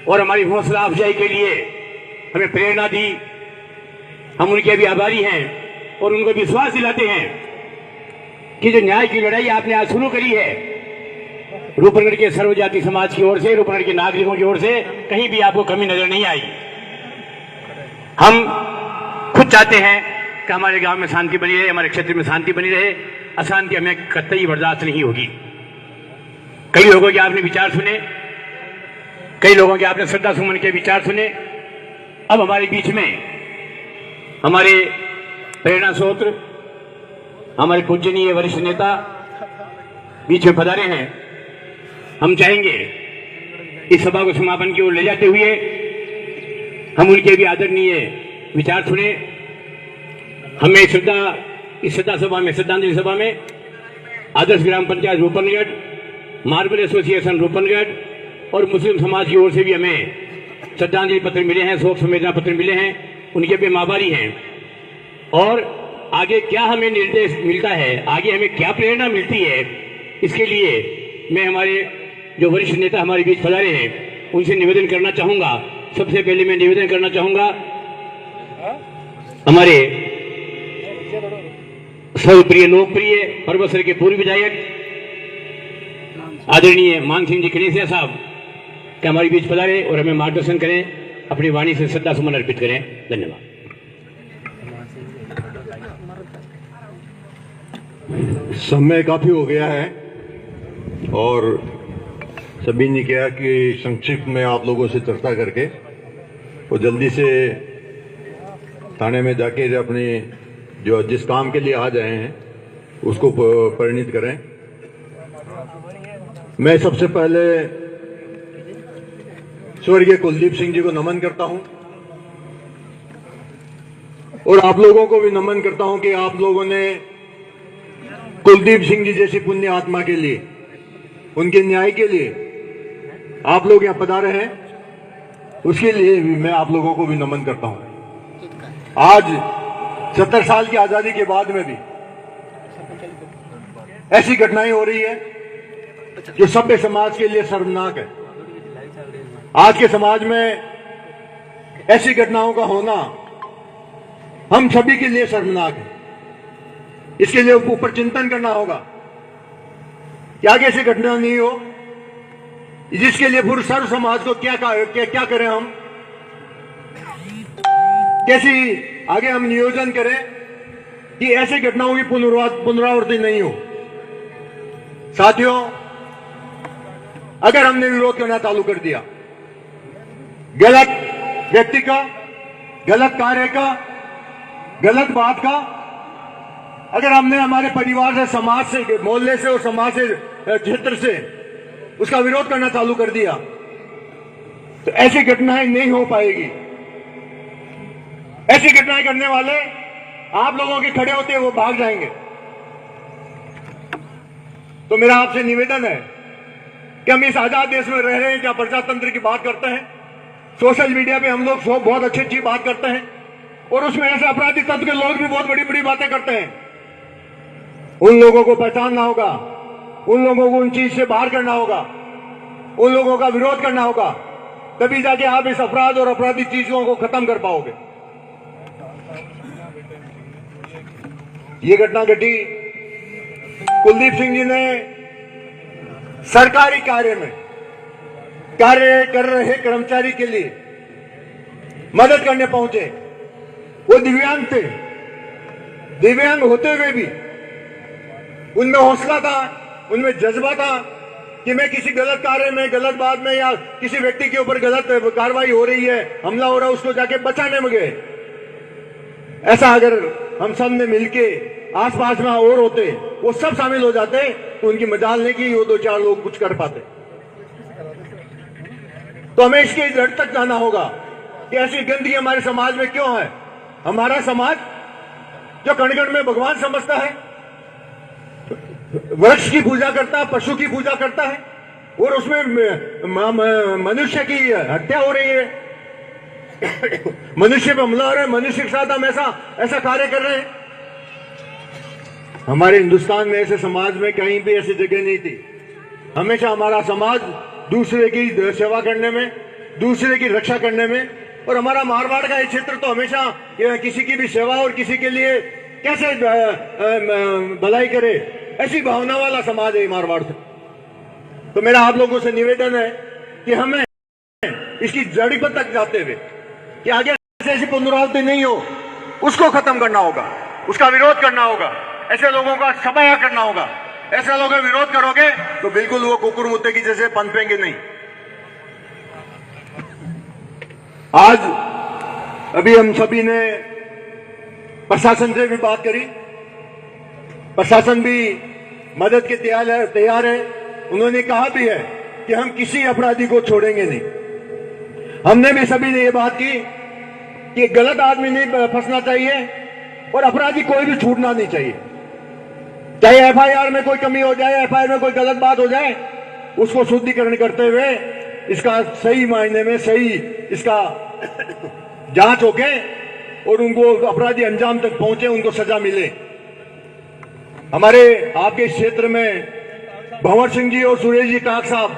और हमारी हौसला अफजाई के लिए हमें प्रेरणा दी। हम उनके भी आभारी हैं और उनको विश्वास दिलाते हैं कि जो न्याय की लड़ाई आपने आज शुरू करी है, रूपनगर के सर्वजाति समाज की ओर से, रूपनगर के नागरिकों की ओर से कहीं भी आपको कमी नजर नहीं आई। हम खुद चाहते हैं कि हमारे गांव में शांति बनी रहे, हमारे क्षेत्र में शांति बनी रहे। अशांति हमें कतई बर्दाश्त नहीं होगी। कई लोगों के आपने विचार सुने, कई लोगों के आपने श्रद्धा सुमन के विचार सुने। अब हमारे बीच में हमारे प्रेरणा स्रोत, हमारे पूजनीय वरिष्ठ नेता बीच में पधारे हैं। हम चाहेंगे इस सभा को समापन की ओर ले जाते हुए हम उनके भी आदरणीय विचार सुने। हमें इस श्रद्धा सभा में, श्रद्धांजलि सभा में आदर्श ग्राम पंचायत रूपनगढ़, मार्बल एसोसिएशन रूपनगढ़ और मुस्लिम समाज की ओर से भी हमें श्रद्धांजलि पत्र मिले हैं, शोक संवेदना पत्र मिले हैं। उनके भी हम आभारी हैं। और आगे क्या हमें निर्देश मिलता है, आगे हमें क्या प्रेरणा मिलती है, इसके लिए मैं हमारे जो वरिष्ठ नेता हमारे बीच पधारे हैं उनसे निवेदन करना चाहूंगा। सबसे पहले मैं निवेदन करना चाहूंगा हमारे सर्वप्रिय लोकप्रिय परबसर के पूर्व विधायक आदरणीय मान सिंह जी कनेसिया साहब के हमारे बीच पधारे और हमें मार्गदर्शन करें, अपनी वाणी से श्रद्धा सुमन अर्पित करें। धन्यवाद। समय काफी हो गया है और सभी ने किया कि संक्षिप्त में आप लोगों से चर्चा करके वो जल्दी से थाने में जाके अपने जो जिस काम के लिए आ जाए हैं उसको परिणित करें। मैं सबसे पहले स्वर्गीय कुलदीप सिंह जी को नमन करता हूं और आप लोगों को भी नमन करता हूं कि आप लोगों ने कुलदीप सिंह जी जैसी पुण्य आत्मा के लिए, उनके न्याय के लिए आप लोग यहां पधारे हैं, उसके लिए भी मैं आप लोगों को भी नमन करता हूं। आज 70 साल की आजादी के बाद में भी ऐसी घटनाएं हो रही है जो सभ्य समाज के लिए शर्मनाक है। आज के समाज में ऐसी घटनाओं का होना हम सभी के लिए शर्मनाक है। इसके लिए ऊपर चिंतन करना होगा कि आगे ऐसी घटना नहीं हो, जिसके लिए पूरे सर्व समाज को क्या करें, हम कैसी आगे हम नियोजन करें कि ऐसी घटनाओं की पुनरावृत्ति नहीं हो। साथियों, अगर हमने विरोध करना चालू कर दिया, गलत व्यक्ति का, गलत कार्य का, गलत बात का, अगर हमने हमारे परिवार से, समाज से, मोहल्ले से और समाज से, क्षेत्र से उसका विरोध करना चालू कर दिया तो ऐसी घटनाएं नहीं हो पाएगी। ऐसी घटनाएं करने वाले आप लोगों के खड़े होते वो भाग जाएंगे। तो मेरा आपसे निवेदन है कि हम इस आजाद देश में रह रहे हैं, जहां प्रजातंत्र की बात करते हैं, सोशल मीडिया पे हम लोग बहुत अच्छी अच्छी बात करते हैं और उसमें ऐसे अपराधी तत्व के लोग भी बहुत बड़ी बड़ी बातें करते हैं। उन लोगों को पहचानना होगा, उन लोगों को उन चीज से बाहर करना होगा, उन लोगों का विरोध करना होगा, तभी जाके आप इस अपराध और अपराधी चीजों को खत्म कर पाओगे। ये घटना घटी, कुलदीप सिंह जी ने सरकारी कार्य में कार्य कर रहे कर्मचारी के लिए मदद करने पहुंचे। वो दिव्यांग थे, दिव्यांग होते हुए भी उनमें हौसला था, उनमें जज्बा था कि मैं किसी गलत कार्य में, गलत बात में या किसी व्यक्ति के ऊपर गलत कार्रवाई हो रही है, हमला हो रहा है, उसको जाके बचाने में गए। ऐसा अगर हम सब ने मिलके आसपास में और होते, वो सब शामिल हो जाते, तो उनकी मजाल नहीं कि वो 2-4 लोग कुछ कर पाते। तो हमें इसके जड़ तक जाना होगा कि ऐसी गंदगी हमारे समाज में क्यों है। हमारा समाज जो कण-कण में भगवान समझता है, वृक्ष की पूजा करता है, पशु की पूजा करता है, और उसमें मनुष्य की हत्या हो रही है, मनुष्य पे हमला हो रहा है, मनुष्य के साथ हम ऐसा कार्य कर रहे हैं। हमारे हिंदुस्तान में ऐसे समाज में कहीं भी ऐसी जगह नहीं थी। हमेशा हमारा समाज दूसरे की सेवा करने में, दूसरे की रक्षा करने में, और हमारा मारवाड़ का ये क्षेत्र तो हमेशा किसी की भी सेवा और किसी के लिए कैसे भलाई करे, ऐसी भावना वाला समाज है मारवाड़ से। तो मेरा आप लोगों से निवेदन है कि हमें इसकी जड़ी पर तक जाते हुए कि आगे ऐसी पुनरावृत्ति नहीं हो, उसको खत्म करना होगा, उसका विरोध करना होगा, ऐसे लोगों का सफाया करना होगा। ऐसा लोग विरोध करोगे तो बिल्कुल वो कुकुर मुत्ते की जैसे पनपेंगे नहीं। आज अभी हम सभी ने प्रशासन से भी बात करी, प्रशासन भी मदद के तैयार है। उन्होंने कहा भी है कि हम किसी अपराधी को छोड़ेंगे नहीं। हमने भी सभी ने ये बात की कि गलत आदमी नहीं फंसना चाहिए और अपराधी कोई भी छूटना नहीं चाहिए। चाहे एफआईआर में कोई कमी हो जाए, एफआईआर में कोई गलत बात हो जाए, उसको शुद्धिकरण करते हुए इसका सही मायने में सही इसका जांच होके और उनको अपराधी अंजाम तक पहुंचे, उनको सजा मिले। हमारे आपके क्षेत्र में भंवर सिंह जी और सुरेश जी टाक साहब,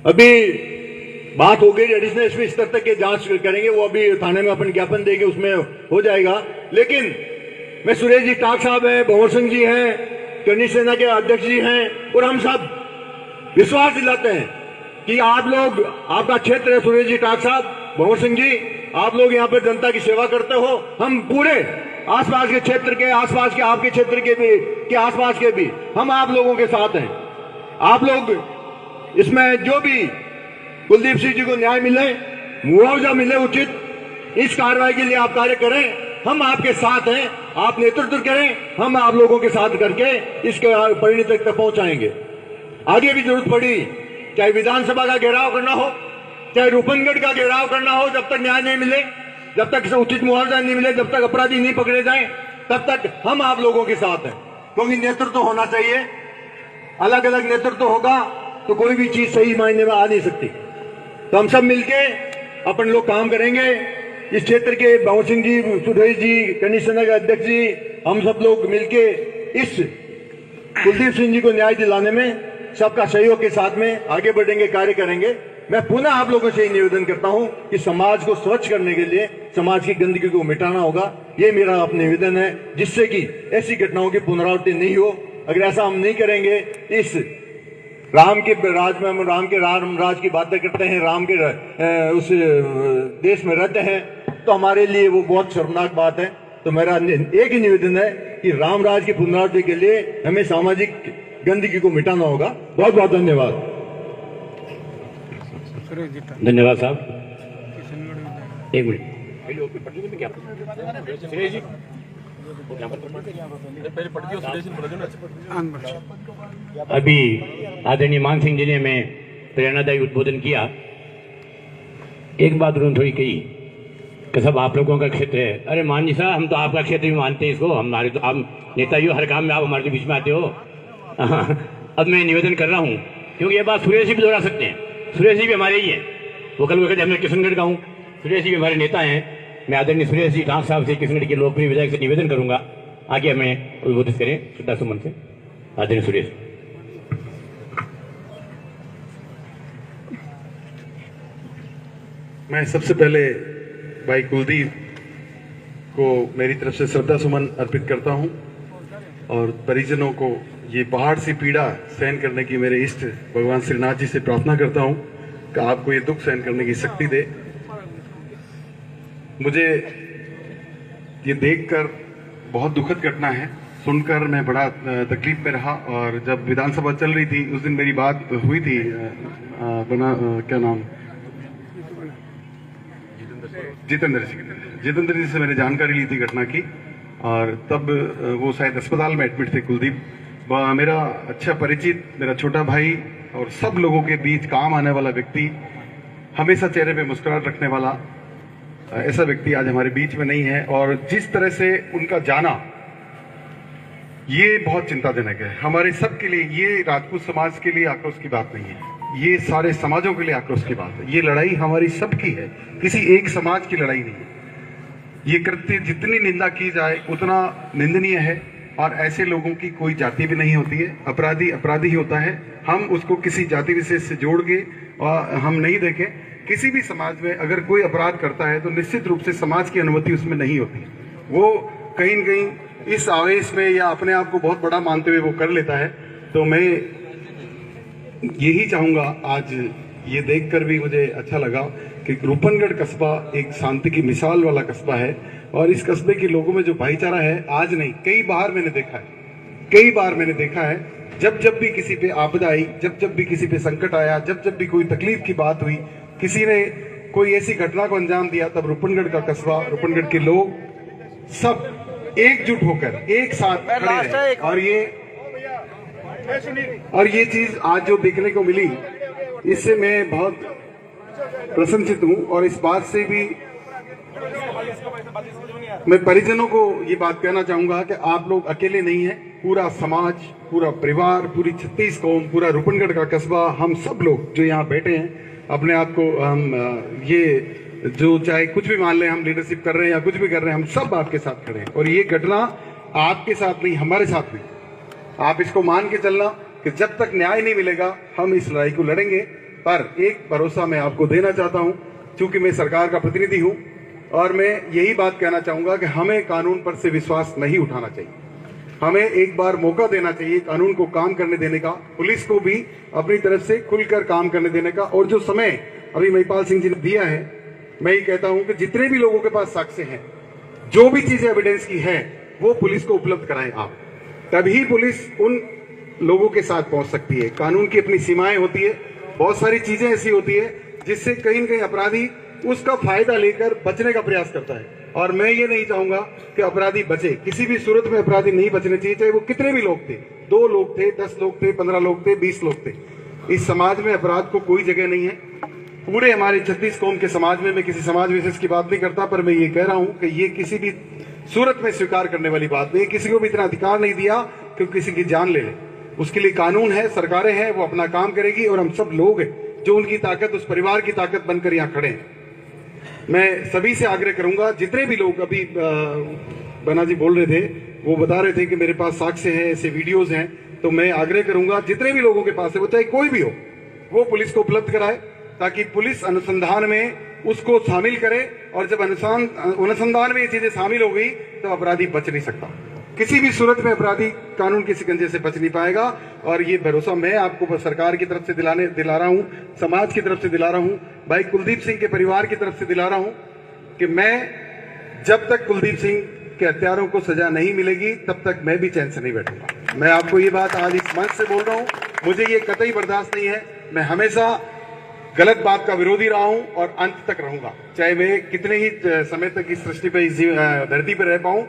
अभी बात हो गई, एडिशनल एसपी स्तर तक के जांच करेंगे, वो अभी थाने में अपन ज्ञापन देंगे, उसमें हो जाएगा। लेकिन मैं सुरेश जी टाक साहब है, भंवर सिंह जी हैं, करनी सेना के अध्यक्ष जी हैं, और हम सब विश्वास दिलाते हैं कि आप लोग, आपका क्षेत्र है सुरेश जी टाक साहब, भंवर सिंह जी, आप लोग यहाँ पर जनता की सेवा करते हो। हम पूरे आसपास के क्षेत्र के, आसपास के आपके क्षेत्र के भी, के आसपास के भी, हम आप लोगों के साथ हैं। आप लोग इसमें जो भी कुलदीप सिंह जी को न्याय मिले, मुआवजा मिले उचित, इस कार्रवाई के लिए आप कार्य करें। हम आपके साथ हैं, आप नेतृत्व करें, हम आप लोगों के साथ करके इसके परिणति तक पहुंचाएंगे। आगे भी जरूरत पड़ी, चाहे विधानसभा का घेराव करना हो, चाहे रूपनगढ़ का घेराव करना हो, जब तक न्याय नहीं मिले, जब तक उचित मुआवजा नहीं मिले, जब तक अपराधी नहीं पकड़े जाए, तब तक हम आप लोगों के साथ हैं। क्योंकि नेतृत्व होना चाहिए, अलग अलग नेतृत्व होगा तो कोई भी चीज सही मायने में आ नहीं सकती। तो हम सब मिलके अपन लोग काम करेंगे। इस क्षेत्र के भंवर सिंह जी, सुरेश जी, करनी सेना के अध्यक्ष जी, हम सब लोग मिलके इस कुलदीप सिंह जी को न्याय दिलाने में सबका सहयोग के साथ में आगे बढ़ेंगे, कार्य करेंगे। मैं पुनः आप लोगों से निवेदन करता हूं कि समाज को स्वच्छ करने के लिए समाज की गंदगी को मिटाना होगा। ये मेरा आप निवेदन है, जिससे कि ऐसी घटनाओं की पुनरावृत्ति नहीं हो। अगर ऐसा हम नहीं करेंगे, इस राम के राज में हम राम राज की बातें करते हैं, राम के उस देश में रहते हैं, तो हमारे लिए वो बहुत शर्मनाक बात है। तो मेरा एक ही निवेदन है कि राम राज की पुनरावृत्ति के लिए हमें सामाजिक गंदगी को मिटाना होगा। बहुत बहुत धन्यवाद। धन्यवाद साहब। एक मिनट, अभी आदरणीय मान सिंह जी ने में प्रेरणादायी उद्बोधन किया। एक बात उन्होंने थोड़ी कही कि सब आप लोगों का क्षेत्र है। अरे मान जी साहब, हम तो आपका क्षेत्र भी मानते हैं इसको, हमारे तो आप नेता ही हो, हर काम में आप हमारे बीच में आते हो। अब मैं निवेदन कर रहा हूँ, क्योंकि ये बात सुरेश जी भी दोहरा सकते हैं। सुरेश जी भी हमारे ही है, वो कल कहते मैं किशनगढ़ का हूँ, सुरेश जी भी हमारे नेता हैं। मैं आदरणीय सुरेश जी टाक साहब से, किशनगढ़ के लोकप्रिय विधायक से निवेदन करूंगा आगे हमें उद्बोधित करें श्रद्धा सुमन से। आदरणीय सुरेश। मैं सबसे पहले भाई कुलदीप को मेरी तरफ से श्रद्धा सुमन अर्पित करता हूं और परिजनों को ये पहाड़ सी पीड़ा सहन करने की मेरे इष्ट भगवान श्रीनाथ जी से प्रार्थना करता हूं कि आपको ये दुख सहन करने की शक्ति दे। मुझे ये देखकर बहुत दुखद घटना है, सुनकर मैं बड़ा तकलीफ में रहा। और जब विधानसभा चल रही थी उस दिन मेरी बात हुई थी क्या नाम, जितेंद्र जी से मैंने जानकारी ली थी घटना की। और तब वो शायद अस्पताल में एडमिट थे कुलदीप। मेरा अच्छा परिचित, मेरा छोटा भाई और सब लोगों के बीच काम आने वाला व्यक्ति, हमेशा चेहरे पे मुस्कुराहट रखने वाला ऐसा व्यक्ति आज हमारे बीच में नहीं है। और जिस तरह से उनका जाना ये बहुत चिंताजनक है हमारे सब के लिए। ये राजपूत समाज के लिए आक्रोश की बात नहीं है, ये सारे समाजों के लिए आक्रोश की बात है। ये लड़ाई हमारी सबकी है, किसी एक समाज की लड़ाई नहीं है। ये कृत्य जितनी निंदा की जाए उतना निंदनीय है और ऐसे लोगों की कोई जाति भी नहीं होती है। अपराधी अपराधी ही होता है। हम उसको किसी जाति विशेष से जोड़ के हम नहीं देखें। किसी भी समाज में अगर कोई अपराध करता है तो निश्चित रूप से समाज की अनुमति उसमें नहीं होती। वो कहीं न कहीं इस आवेश में या अपने आप को बहुत बड़ा मानते हुए वो कर लेता है। तो मैं यही चाहूंगा, आज ये देखकर भी मुझे अच्छा लगा कि रूपनगढ़ कस्बा एक शांति की मिसाल वाला कस्बा है और इस कस्बे के लोगों में जो भाईचारा है, आज नहीं कई बार मैंने देखा है, जब जब भी किसी पे आपदा आई, जब जब भी किसी पे संकट आया, जब जब भी कोई तकलीफ की बात हुई, किसी ने कोई ऐसी घटना को अंजाम दिया, तब रूपनगढ़ का कस्बा, रूपनगढ़ के लोग सब एकजुट होकर एक साथ खड़े रहे। और ये चीज आज जो देखने को मिली, इससे मैं बहुत प्रसन्नचित हूं। और इस बात से भी मैं परिजनों को ये बात कहना चाहूंगा कि आप लोग अकेले नहीं हैं। पूरा समाज, पूरा परिवार, पूरी 36 कौम, पूरा रूपनगढ़ का कस्बा, हम सब लोग जो यहाँ बैठे हैं, अपने आप को हम ये जो चाहे कुछ भी मान लें, हम लीडरशिप कर रहे हैं या कुछ भी कर रहे हैं, हम सब आपके साथ खड़े हैं। और ये घटना आपके साथ नहीं, हमारे साथ हुई। आप इसको मान के चलना कि जब तक न्याय नहीं मिलेगा हम इस लड़ाई को लड़ेंगे। पर एक भरोसा मैं आपको देना चाहता हूं, क्योंकि मैं सरकार का प्रतिनिधि हूं, और मैं यही बात कहना चाहूंगा कि हमें कानून पर से विश्वास नहीं उठाना चाहिए। हमें एक बार मौका देना चाहिए कानून को काम करने देने का, पुलिस को भी अपनी तरफ से खुलकर काम करने देने का। और जो समय अभी महिपाल सिंह जी ने दिया है, मैं ये कहता हूं कि जितने भी लोगों के पास साक्ष्य हैं, जो भी चीजें एविडेंस की है, वो पुलिस को उपलब्ध कराएं आप, तभी पुलिस उन लोगों के साथ पहुंच सकती है। कानून की अपनी सीमाएं होती है, बहुत सारी चीजें ऐसी होती है जिससे कहीं न कहीं अपराधी उसका फायदा लेकर बचने का प्रयास करता है। और मैं ये नहीं चाहूंगा कि अपराधी बचे, किसी भी सूरत में अपराधी नहीं बचने चाहिए, चाहे वो कितने भी लोग थे, 2 लोग थे, 10 लोग थे, 15 लोग थे, 20 लोग थे। इस समाज में अपराध को कोई जगह नहीं है। पूरे हमारे 36 कौम के समाज में, मैं किसी समाज विशेष की बात नहीं करता, पर मैं ये कह रहा हूं कि ये किसी भी सूरत में स्वीकार करने वाली बात नहीं। किसी को भी इतना अधिकार नहीं दिया कि किसी की जान ले ले। उसके लिए कानून है, सरकारें हैं, वो अपना काम करेगी। और हम सब लोग हैं जो उनकी ताकत, उस परिवार की ताकत बनकर यहाँ खड़े हैं। मैं सभी से आग्रह करूंगा, जितने भी लोग अभी बना जी बोल रहे थे, वो बता रहे थे कि मेरे पास साक्ष्य है, ऐसे वीडियोज हैं, तो मैं आग्रह करूंगा जितने भी लोगों के पास है, वो चाहे कोई भी हो, वो पुलिस को उपलब्ध कराए, ताकि पुलिस अनुसंधान में उसको शामिल करे। और जब अनुसंधान में ये चीजें शामिल हो गई तो अपराधी बच नहीं सकता। किसी भी सूरत में अपराधी कानून के शिकंजे से बच नहीं पाएगा। और ये भरोसा मैं आपको सरकार की तरफ से दिला रहा हूं, समाज की तरफ से दिला रहा हूं, भाई कुलदीप सिंह के परिवार की तरफ से दिला रहा हूं कि मैं जब तक कुलदीप सिंह के हत्यारों को सजा नहीं मिलेगी तब तक मैं भी चैन से नहीं बैठूंगा। मैं आपको ये बात आज इस मंच से बोल रहा हूं, मुझे ये कतई बर्दाश्त नहीं है। मैं हमेशा गलत बात का विरोधी रहा हूं और अंत तक रहूंगा, चाहे मैं कितने ही समय तक इस सृष्टि पर, इस धरती पर रह पाऊं।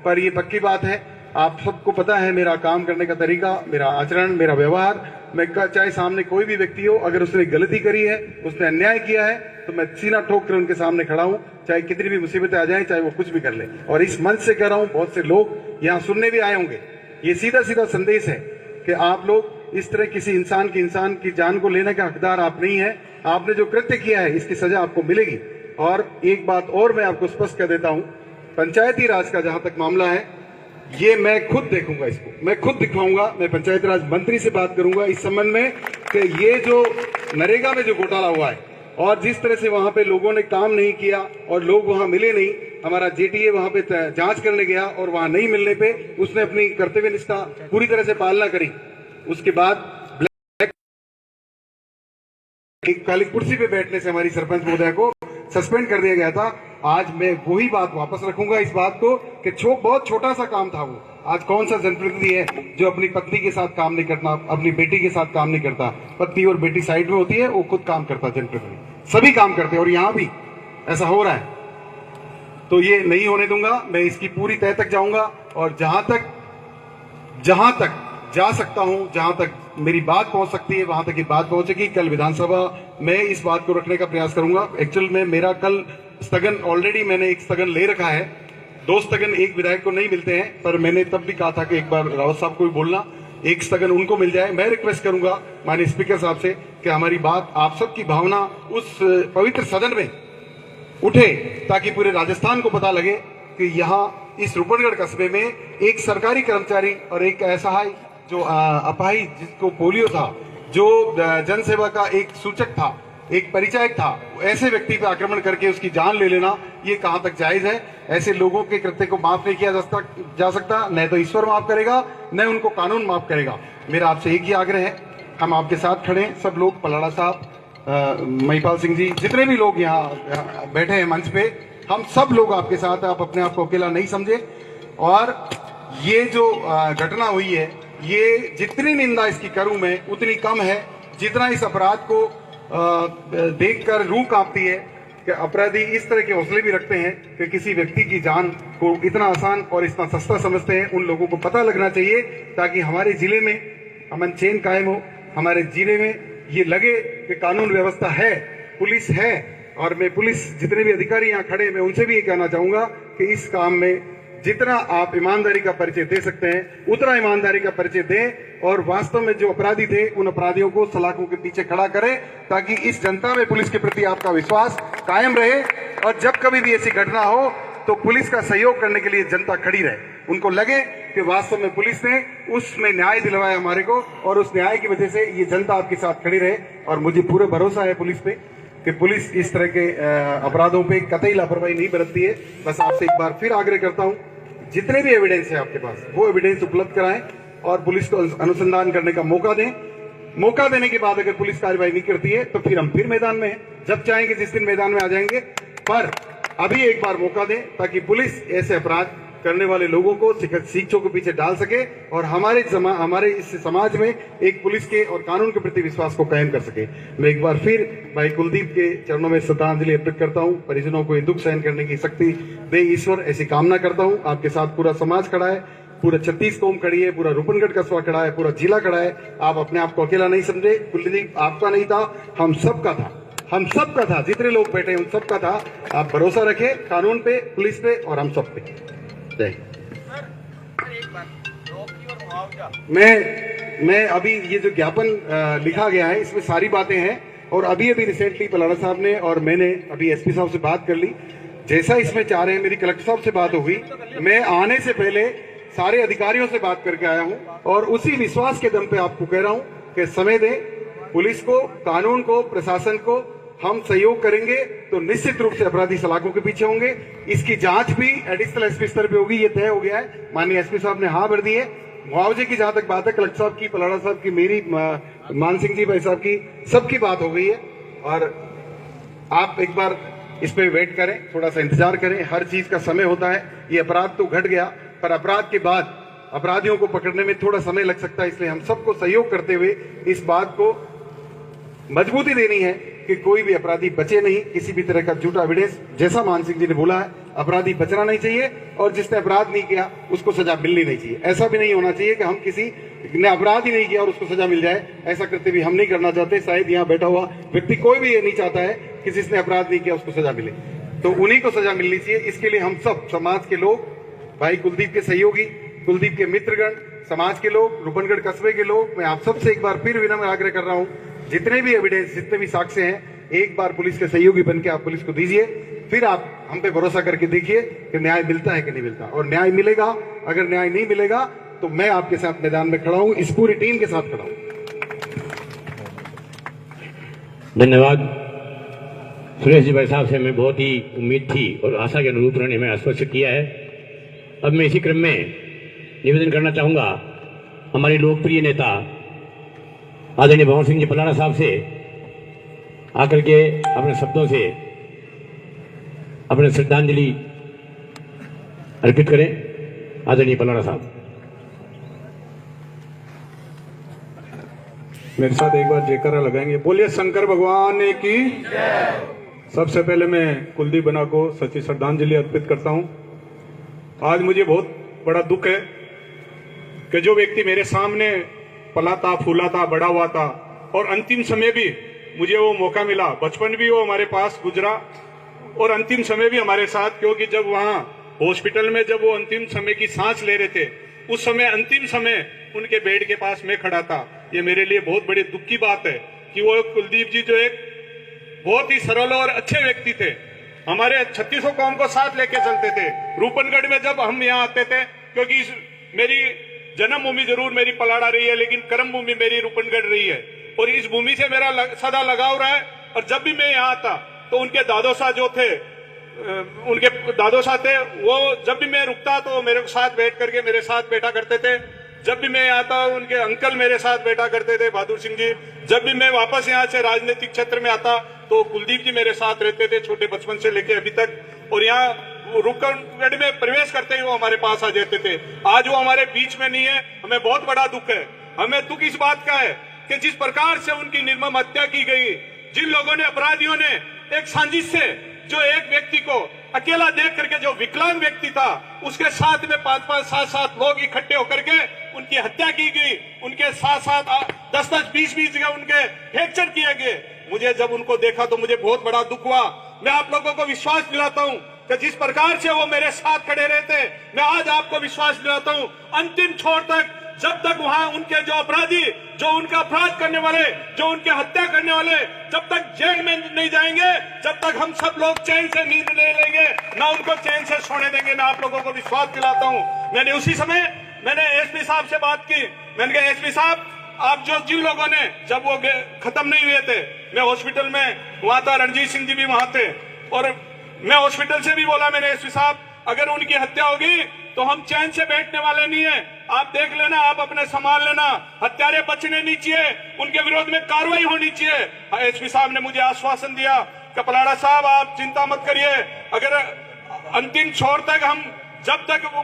पर ये पक्की बात है, आप सबको पता है मेरा काम करने का तरीका, मेरा आचरण, मेरा व्यवहार। मैं चाहे सामने कोई भी व्यक्ति हो, अगर उसने गलती करी है, उसने अन्याय किया है, तो मैं सीना ठोक कर उनके सामने खड़ा हूं, चाहे कितनी भी मुसीबतें आ जाएं, चाहे वो कुछ भी कर ले। और इस मंच से कह रहा हूं, बहुत से लोग यहाँ सुनने भी आए होंगे, ये सीधा सीधा संदेश है कि आप लोग इस तरह किसी इंसान की जान को लेने का हकदार आप नहीं है। आपने जो कृत्य किया है, इसकी सजा आपको मिलेगी। और एक बात और मैं आपको स्पष्ट कर देता हूं, पंचायती राज का जहां तक मामला है, ये मैं खुद देखूंगा, इसको मैं खुद दिखाऊंगा। मैं पंचायती राज मंत्री से बात करूंगा इस संबंध में कि ये जो नरेगा में जो घोटाला हुआ है और जिस तरह से वहां पे लोगों ने काम नहीं किया और लोग वहां मिले नहीं, हमारा जेटीए वहां पे जांच करने गया और वहां नहीं मिलने पे उसने अपनी कर्तव्य निष्ठा पूरी तरह से पालना करी। उसके बाद खाली कुर्सी पे बैठने से हमारी सरपंच महोदय को सस्पेंड कर दिया गया था। आज मैं वही बात वापस रखूंगा, इस बात को कि बहुत छोटा सा काम था वो। आज कौन सा जनप्रतिनिधि है जो अपनी पत्नी के साथ काम नहीं करता, अपनी बेटी के साथ काम नहीं करता? पत्नी और बेटी साइड में होती है, वो खुद काम करता। जनप्रतिनिधि सभी काम करते हैं और यहाँ भी ऐसा हो रहा है। तो ये नहीं होने दूंगा, मैं इसकी पूरी तह तक जाऊंगा और जहां तक जा सकता हूं, जहां तक मेरी बात पहुंच सकती है वहां तक ये बात पहुंचेगी। कल विधानसभा में इस बात को रखने का प्रयास करूंगा। एक्चुअल में मेरा कल स्थगन ऑलरेडी मैंने एक स्थगन ले रखा है। 2 स्थगन एक विधायक को नहीं मिलते हैं, पर मैंने तब भी कहा था कि एक बार रावत साहब को भी बोलना, एक स्थगन उनको मिल जाए। मैं रिक्वेस्ट करूंगा माननीय स्पीकर साहब से कि हमारी बात, आप सबकी भावना उस पवित्र सदन में उठे ताकि पूरे राजस्थान को पता लगे कि यहाँ इस रूपनगढ़ कस्बे में एक सरकारी कर्मचारी और एक असहाय जो अपाहिज, जिसको पोलियो था, जो जनसेवा का एक सूचक था, एक परिचायक था, ऐसे व्यक्ति पर आक्रमण करके उसकी जान ले लेना, ये कहां तक जायज है? ऐसे लोगों के कृत्य को माफ नहीं किया जा सकता। न तो ईश्वर माफ करेगा, न उनको कानून माफ करेगा। मेरा आपसे एक ही आग्रह है, हम आपके साथ खड़े हैं, सब लोग, पलाड़ा साहब, महिपाल सिंह जी, जितने भी लोग यहाँ बैठे हैं मंच पे, हम सब लोग आपके साथ हैं। आप अपने आप को अकेला नहीं समझे। और ये जो घटना हुई है, ये जितनी निंदा इसकी करूं मैं उतनी कम है। जितना इस अपराध को देखकर रूह कांपती है कि अपराधी इस तरह के हौसले भी रखते हैं कि किसी व्यक्ति की जान को इतना आसान और इतना सस्ता समझते हैं। उन लोगों को पता लगना चाहिए ताकि हमारे जिले में अमन चैन कायम हो, हमारे जिले में ये लगे कि कानून व्यवस्था है, पुलिस है। और मैं पुलिस जितने भी अधिकारी यहाँ खड़े, मैं उनसे भी ये कहना चाहूंगा कि इस काम में जितना आप ईमानदारी का परिचय दे सकते हैं उतना ईमानदारी का परिचय दें और वास्तव में जो अपराधी थे उन अपराधियों को सलाखों के पीछे खड़ा करें ताकि इस जनता में पुलिस के प्रति आपका विश्वास कायम रहे। और जब कभी भी ऐसी घटना हो तो पुलिस का सहयोग करने के लिए जनता खड़ी रहे, उनको लगे कि वास्तव में पुलिस ने उसमें न्याय दिलवाया हमारे को और उस न्याय की वजह से ये जनता आपके साथ खड़ी रहे। और मुझे पूरा भरोसा है पुलिस पे कि पुलिस इस तरह के अपराधों पे कतई लापरवाही नहीं बरतती है। बस आपसे एक बार फिर आग्रह करता हूं, जितने भी एविडेंस है आपके पास वो एविडेंस उपलब्ध कराएं और पुलिस को अनुसंधान करने का मौका दें। मौका देने के बाद अगर पुलिस कार्रवाई नहीं करती है तो फिर हम फिर मैदान में हैं, जब चाहेंगे जिस दिन मैदान में आ जाएंगे। पर अभी एक बार मौका दें ताकि पुलिस ऐसे अपराध करने वाले लोगों को शिक्षों के पीछे डाल सके और हमारे इस समाज में एक पुलिस के और कानून के प्रति विश्वास को कायम कर सके। मैं एक बार फिर भाई कुलदीप के चरणों में श्रद्धांजलि अर्पित करता हूं। परिजनों को ये दुख सहन करने की शक्ति दे ईश्वर, ऐसी कामना करता हूं। आपके साथ पूरा समाज खड़ा है, पूरा 36 कौम खड़ी है, पूरा रूपनगढ़ कस्बा खड़ा है, पूरा जिला खड़ा है। आप अपने आप को अकेला नहीं समझे। कुलदीप आपका नहीं था, हम सबका था, हम सबका था। जितने लोग बैठे उन सबका था। आप भरोसा रखें कानून पे, पुलिस पे और हम सब पे। मैं अभी ये जो ज्ञापन लिखा गया है इसमें सारी बातें हैं और अभी रिसेंटली पलाड़ा साहब ने और मैंने अभी एसपी साहब से बात कर ली। जैसा इसमें चाह रहे हैं, मेरी कलेक्टर साहब से बात हो गई। मैं आने से पहले सारे अधिकारियों से बात करके आया हूं और उसी विश्वास के दम पे आपको कह रहा हूं कि समय दें पुलिस को, कानून को, प्रशासन को। हम सहयोग करेंगे तो निश्चित रूप से अपराधी सलाखों के पीछे होंगे। इसकी जांच भी एडिशनल एसपी स्तर पे होगी, ये तय हो गया है। माननीय एसपी साहब ने हाँ भर दी है। मुआवजे की जहां तक बात है, कलेक्टर साहब की, पलाड़ा साहब की, मेरी, मान सिंह जी भाई साहब की, सबकी बात हो गई है। और आप एक बार इस पे वेट करें, थोड़ा सा इंतजार करें। हर चीज का समय होता है। ये अपराध तो घट गया, पर अपराध के बाद अपराधियों को पकड़ने में थोड़ा समय लग सकता है। इसलिए हम सबको सहयोग करते हुए इस बात को मजबूती देनी है कि कोई भी अपराधी बचे नहीं, किसी भी तरह का झूठा एविडेंस। जैसा मान सिंह जी ने बोला है, अपराधी बचना नहीं चाहिए और जिसने अपराध नहीं किया उसको सजा मिलनी नहीं चाहिए। ऐसा भी नहीं होना चाहिए कि हम किसी ने अपराध ही नहीं किया और उसको सजा मिल जाए। ऐसा कृत्य भी हम नहीं करना चाहते। शायद यहाँ बैठा हुआ व्यक्ति कोई भी ये नहीं चाहता है कि जिसने अपराध नहीं किया उसको सजा मिले, तो उन्हीं को सजा मिलनी चाहिए। इसके लिए हम सब समाज के लोग, भाई कुलदीप के सहयोगी, कुलदीप के मित्रगण, समाज के लोग, रूपनगढ़ कस्बे के लोग, मैं आप सबसे एक बार फिर विनम्र आग्रह कर रहा हूं, जितने भी एविडेंस, जितने भी साक्ष्य हैं, एक बार पुलिस के सहयोगी बनके आप पुलिस को दीजिए। फिर आप हम पे भरोसा करके देखिए कि न्याय मिलता है कि नहीं मिलता। और न्याय मिलेगा। अगर न्याय नहीं मिलेगा तो मैं आपके साथ मैदान में खड़ा हूं, इस पूरी टीम के साथ खड़ा हूं। धन्यवाद। सुरेश जी भाई साहब से हमें बहुत ही उम्मीद थी और आशा के अनुरूप उन्होंने हमें आश्वस्त किया है। अब मैं इसी क्रम में निवेदन करना चाहूँगा हमारे लोकप्रिय नेता आदरणीय भंवर सिंह जी पलाड़ा साहब से आकर के अपने शब्दों से अपने श्रद्धांजलि अर्पित करें। आदरणीय पलाड़ा साहब। मेरे साथ एक बार जयकारा लगाएंगे। बोलिए शंकर भगवान की। सबसे पहले मैं कुलदीप बना को सच्ची श्रद्धांजलि अर्पित करता हूं। आज मुझे बहुत बड़ा दुख है कि जो व्यक्ति मेरे सामने पला था, फूला था, बड़ा हुआ था और अंतिम समय भी मुझे वो मौका मिला, बचपन भी वो हमारे पास गुजरा और अंतिम समय भी हमारे साथ, क्योंकि जब वहां हॉस्पिटल में जब वो अंतिम समय की सांस ले रहे थे उस समय अंतिम समय उनके बेड के पास मैं खड़ा था। ये मेरे लिए बहुत बड़ी दुख की बात है कि वो कुलदीप जी जो एक बहुत ही सरल और अच्छे व्यक्ति थे, हमारे 3600 कौम को साथ लेके चलते थे। रूपनगढ़ में जब हम यहाँ आते थे, क्योंकि मेरी जन्मभूमि जरूर मेरी पलाड़ा रही है लेकिन कर्म भूमि मेरी रूपनगढ़ रही है और इस भूमि से मेरा सदा लगाव रहा है। और जब भी मैं यहाँ आता तो उनके दादोसा जो थे, उनके दादोसा थे, वो जब भी मैं रुकता तो मेरे साथ बैठ करके मेरे साथ बैठा करते थे। जब भी मैं आता उनके अंकल मेरे साथ बैठा करते थे, बहादुर सिंह जी। जब भी मैं वापस यहाँ से राजनीतिक क्षेत्र में आता तो कुलदीप जी मेरे साथ रहते थे, छोटे बचपन से लेके अभी तक। और यहाँ रूपनगढ़ में प्रवेश करते ही वो हमारे पास आ जाते थे। आज वो हमारे बीच में नहीं है, हमें बहुत बड़ा दुख है। हमें दुख इस बात का है कि जिस प्रकार से उनकी निर्मम हत्या की गई, जिन लोगों ने, अपराधियों ने एक साजिश से जो एक व्यक्ति को अकेला देख करके, जो विकलांग व्यक्ति था, उसके साथ में 5-5, 7-7 लोग इकट्ठे होकर के उनकी हत्या की गई। उनके साथ 10-10, 20-20 जगह उनके फ्रैक्चर किए गए। मुझे जब उनको देखा तो मुझे बहुत बड़ा दुख हुआ। मैं आप लोगों को विश्वास दिलाता हूं कि जिस प्रकार से वो मेरे साथ खड़े रहते, मैं आज आपको विश्वास दिलाता हूं अंतिम छोर तक, जब तक वहां उनके जो अपराधी, जो उनका अपराध करने वाले, जो उनके हत्या करने वाले, जब तक जेल में नहीं जाएंगे, जब तक हम सब लोग चैन से नींद नहीं लेंगे, ना उनको चैन से सोने देंगे। मैं आप लोगों को विश्वास दिलाता हूं। मैंने उसी समय एसपी साहब से बात की। मैंने कहा एसपी साहब, आप जो जिन लोगों ने, जब वो खत्म नहीं हुए थे, मैं हॉस्पिटल में वहां था, रणजीत सिंह जी भी वहां थे, और मैं हॉस्पिटल से भी बोला मैंने, एसपी साहब अगर उनकी हत्या होगी तो हम चैन से बैठने वाले नहीं है। आप देख लेना, आप अपने संभाल लेना, हत्यारे बचने नहीं चाहिए, उनके विरोध में कार्रवाई होनी चाहिए। एसपी साहब ने मुझे आश्वासन दिया कि पलाड़ा साहब आप चिंता मत करिए, अगर अंतिम छोर तक हम, जब तक वो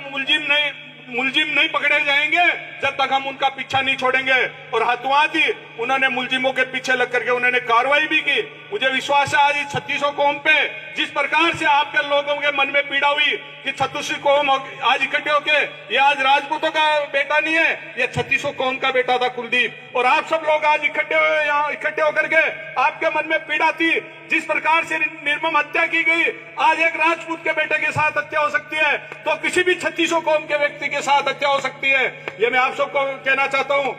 मुलजिम नहीं पकड़े जाएंगे, जब तक हम उनका पीछा नहीं छोड़ेंगे। और हाथों ही उन्होंने मुलजिमों के पीछे लग करके उन्होंने कार्रवाई भी की। मुझे विश्वास है आज 3600 कौम पे जिस प्रकार से आपके लोगों के मन में पीड़ा हुई कि 3600 कौम आज इकट्ठे होके, ये आज राजपूतों का बेटा नहीं है, ये 3600 कौम का बेटा था कुलदीप। और आप सब लोग आज इकट्ठे हुए, यहाँ इकट्ठे होकर के आपके मन में पीड़ा थी। जिस प्रकार से निर्मम हत्या की गई, आज एक राजपूत के बेटे के साथ हत्या हो सकती है तो किसी भी 3600 कौम के व्यक्ति के साथ हत्या हो सकती है। ये मैं आप सबको कहना चाहता हूँ।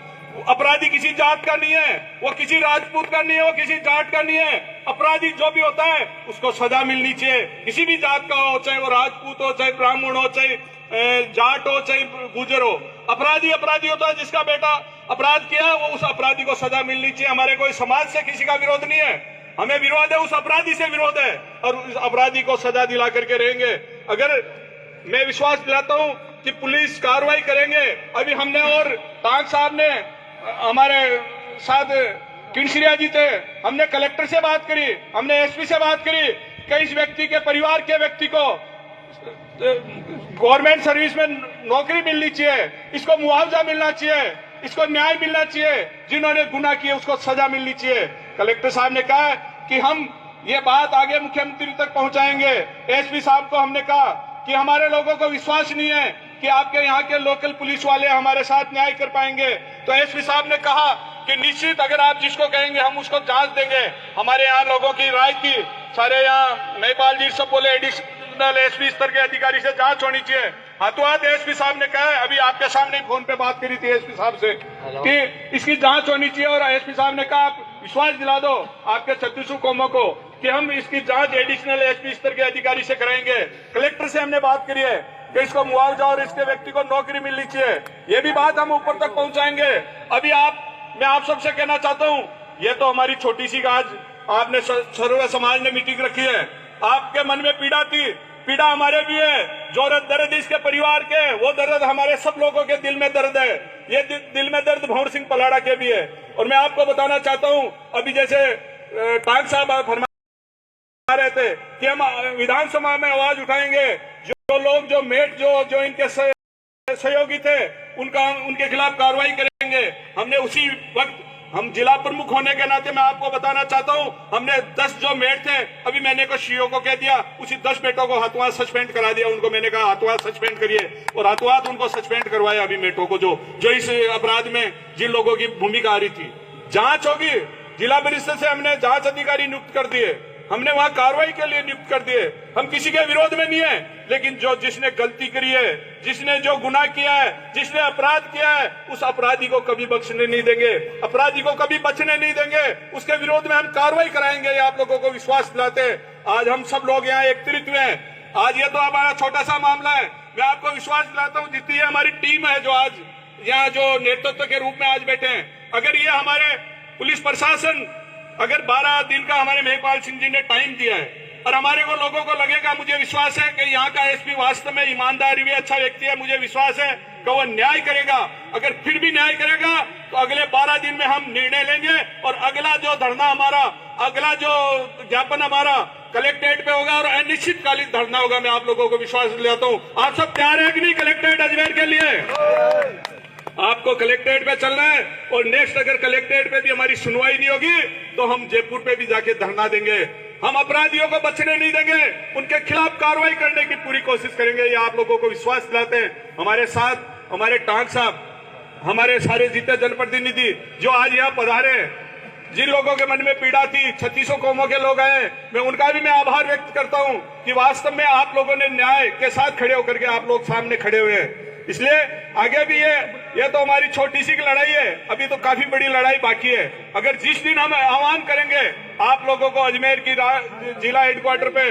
अपराधी किसी जात का नहीं है, वो किसी राजपूत का नहीं है, वो किसी जाट का नहीं है। अपराधी जो भी होता है उसको सजा मिलनी चाहिए, किसी भी जात का हो, चाहे वो राजपूत हो, चाहे ब्राह्मण हो, चाहे जाट हो, चाहे गुजर हो। अपराधी अपराधी होता है, जिसका बेटा अपराध किया वो उस अपराधी को सजा मिलनी चाहिए। हमारे कोई समाज से किसी का विरोध नहीं है, हमें विरोध है, उस अपराधी से विरोध है, और उस अपराधी को सजा दिला करके रहेंगे। अगर मैं विश्वास दिलाता हूं कि पुलिस कार्रवाई करेंगे। अभी हमने, और ताक साहब ने हमारे साथ, किनसिरिया जी थे, हमने कलेक्टर से बात करी, हमने एसपी से बात करी कि इस व्यक्ति के परिवार के व्यक्ति को गवर्नमेंट सर्विस में नौकरी मिलनी चाहिए, इसको मुआवजा मिलना चाहिए, इसको न्याय मिलना चाहिए, जिन्होंने गुनाह किए उसको सजा मिलनी चाहिए। कलेक्टर साहब ने कहा कि हम ये बात आगे मुख्यमंत्री तक पहुंचाएंगे। एसपी साहब को हमने कहा कि हमारे लोगों को विश्वास नहीं है कि आपके यहाँ के लोकल पुलिस वाले हमारे साथ न्याय कर पाएंगे। तो एसपी साहब ने कहा कि निश्चित अगर आप जिसको कहेंगे हम उसको जांच देंगे। हमारे यहाँ लोगों की राय थी, सारे यहाँ महिपाल जी सब बोले एडिशनल एसपी स्तर के अधिकारी से जांच होनी चाहिए। हाथों हाथ एसपी साहब ने कहा, अभी आपके सामने फोन पे बात करी थी एसपी साहब से कि इसकी जांच होनी चाहिए। और एसपी साहब ने कहा आप विश्वास दिला दो आपके 3600 कौमों को कि हम इसकी जांच एडिशनल एसपी स्तर के अधिकारी से कराएंगे। कलेक्टर से हमने बात करी है कि इसको मुआवजा और इसके व्यक्ति को नौकरी मिलनी चाहिए। ये भी बात हम ऊपर तक पहुंचाएंगे। अभी मैं आप सबसे कहना चाहता हूं ये तो हमारी छोटी सी आज आपने सर्व समाज ने मीटिंग रखी है, आपके मन में पीड़ा थी, पीड़ा हमारे भी है, जो दर्द इसके परिवार के, वो दर्द हमारे सब लोगों के दिल में दर्द है, ये दिल में दर्द भंवर सिंह पलाड़ा के भी है। और मैं आपको बताना चाहता हूं, अभी जैसे टांग साहब फरमा रहे थे कि हम विधानसभा में आवाज उठाएंगे, जो लोग जो मेट जो इनके सहयोगी थे उनके खिलाफ कार्रवाई करेंगे। हमने उसी वक्त, हम जिला प्रमुख होने के नाते मैं आपको बताना चाहता हूं, हमने 10 जो मेट थे, अभी मैंने को सीओ को कह दिया, उसी 10 मेटों को हाथों सस्पेंड करा दिया। उनको मैंने कहा हाथों सस्पेंड करिए, और हाथों उनको सस्पेंड करवाया अभी मेटों को, जो इस अपराध में जिन लोगों की भूमिका आ रही थी। जांच होगी, जिला परिषद से हमने जांच अधिकारी नियुक्त कर दिए, हमने वहां कार्रवाई के लिए नियुक्त कर दिए। हम किसी के विरोध में नहीं है, लेकिन जिसने गलती करी है, जिसने जो गुनाह किया है, जिसने अपराध किया है, उस अपराधी को कभी बख्शने नहीं देंगे, अपराधी को कभी बचने नहीं देंगे, उसके विरोध में हम कार्रवाई कराएंगे। ये आप लोगों को विश्वास दिलाते हैं। आज हम सब लोग यहाँ एकत्रित हुए हैं। आज ये तो हमारा छोटा सा मामला है, मैं आपको विश्वास दिलाता हूँ, जितनी हमारी टीम है जो आज यहाँ जो नेतृत्व के रूप में आज बैठे हैं, अगर ये हमारे पुलिस प्रशासन, अगर 12 दिन का हमारे महिपाल सिंह जी ने टाइम दिया है, और हमारे को लोगों को लगेगा, मुझे विश्वास है कि यहाँ का एसपी वास्तव में ईमानदार भी अच्छा व्यक्ति है, मुझे विश्वास है कि वो न्याय करेगा। अगर फिर भी न्याय करेगा तो अगले 12 दिन में हम निर्णय लेंगे, और अगला जो धरना हमारा, अगला जो ज्ञापन हमारा कलेक्ट्रेट पे होगा, और अनिश्चितकालीन धरना होगा। मैं आप लोगों को विश्वास दिलाता हूँ। आप सब तैयार है कि नहीं कलेक्ट्रेट अजमेर के लिए? आपको कलेक्ट्रेट पे चलना है, और नेक्स्ट अगर कलेक्ट्रेट पे भी हमारी सुनवाई नहीं होगी तो हम जयपुर पे भी जाके धरना देंगे। हम अपराधियों को बचने नहीं देंगे, उनके खिलाफ कार्रवाई करने की पूरी कोशिश करेंगे। ये आप लोगों को विश्वास दिलाते हैं। हमारे साथ हमारे टांग साहब, हमारे सारे जीते जनप्रतिनिधि जो आज यहाँ पधारे, जिन लोगों के मन में पीड़ा थी, 3600 कौमों के लोग आए, मैं उनका भी मैं आभार व्यक्त करता हूँ कि वास्तव में आप लोगों ने न्याय के साथ खड़े होकर के आप लोग सामने खड़े हुए हैं। इसलिए आगे भी ये तो हमारी छोटी सी लड़ाई है, अभी तो काफी बड़ी लड़ाई बाकी है। अगर जिस दिन हम आह्वान करेंगे आप लोगों को अजमेर की जिला हेडक्वार्टर पे,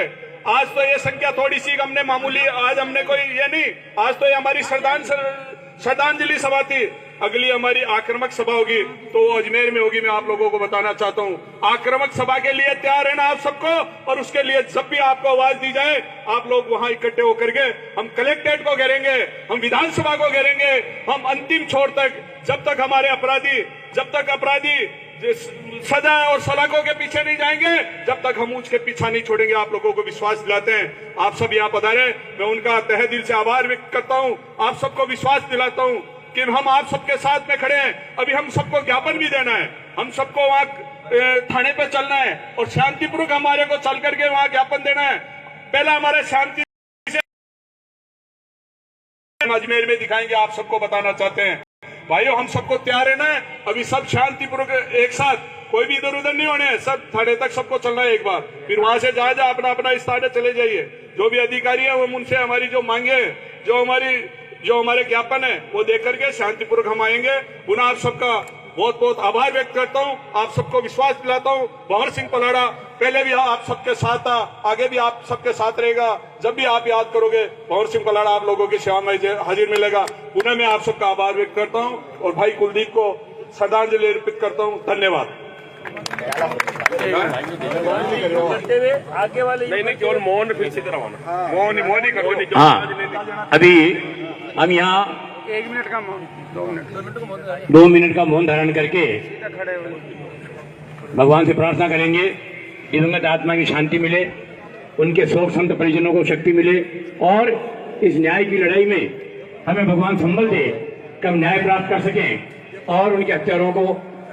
आज तो ये संख्या थोड़ी सी हमने मामूली, आज हमने कोई ये नहीं, आज तो ये हमारी श्रद्धांजलि सभा थी। अगली हमारी आक्रामक सभा होगी तो वो अजमेर में होगी। मैं आप लोगों को बताना चाहता हूँ, आक्रामक सभा के लिए तैयार है ना आप सबको? और उसके लिए जब भी आपको आवाज दी जाए आप लोग वहां इकट्ठे होकर के, हम कलेक्ट्रेट को घेरेंगे, हम विधानसभा को घेरेंगे, हम अंतिम छोर तक, जब तक हमारे अपराधी, जब तक अपराधी सजा और सलाखों के पीछे नहीं जाएंगे, जब तक हम उसके पीछा नहीं छोड़ेंगे। आप लोगों को विश्वास दिलाते हैं। आप सब यहाँ पधारे, मैं उनका तहे दिल से आभार व्यक्त करता हूँ। आप सबको विश्वास दिलाता हूँ कि हम आप सबके साथ में खड़े हैं। अभी हम सबको ज्ञापन भी देना है, हम सबको वहाँ थाने पे चलना है, और शांतिपूर्वक हमारे को चल करके वहाँ ज्ञापन देना है। पहला हमारे शांति से अजमेर में दिखाएंगे। आप सबको बताना चाहते हैं भाइयों, हम सबको तैयार है ना, अभी सब शांतिपूर्वक एक साथ, कोई भी इधर उधर नहीं होने, सब थाने तक सबको चलना है एक बार, फिर वहां से जा अपना अपना इस थाने चले जाइए। जो भी अधिकारी है वो उनसे हमारी जो मांगे, जो हमारे ज्ञापन है वो देख करके शांतिपूर्वक हम आएंगे। पुनः आप सबका बहुत बहुत आभार व्यक्त करता हूँ। आप सबको विश्वास दिलाता हूँ, भंवर सिंह पलाड़ा पहले भी आप सबके साथ था, आगे भी आप सबके साथ रहेगा। जब भी आप याद करोगे भंवर सिंह पलाड़ा आप लोगों की सेवा में हाजिर मिलेगा। पुनः मैं आप सबका आभार व्यक्त करता हूँ और भाई कुलदीप को श्रद्धांजलि अर्पित करता हूँ। धन्यवाद। नहीं, केवल मौन फिर से करवाना, मौन ही करो। हाँ, अभी हम यहाँ 1 मिनट का मौन, 2 मिनट का मौन धारण करके भगवान से प्रार्थना करेंगे, दिवंगत आत्मा की शांति मिले, उनके शोक संत परिजनों को शक्ति मिले, और इस न्याय की लड़ाई में हमें भगवान संबल दे कि हम न्याय प्राप्त कर सकें और उनके हत्यारों को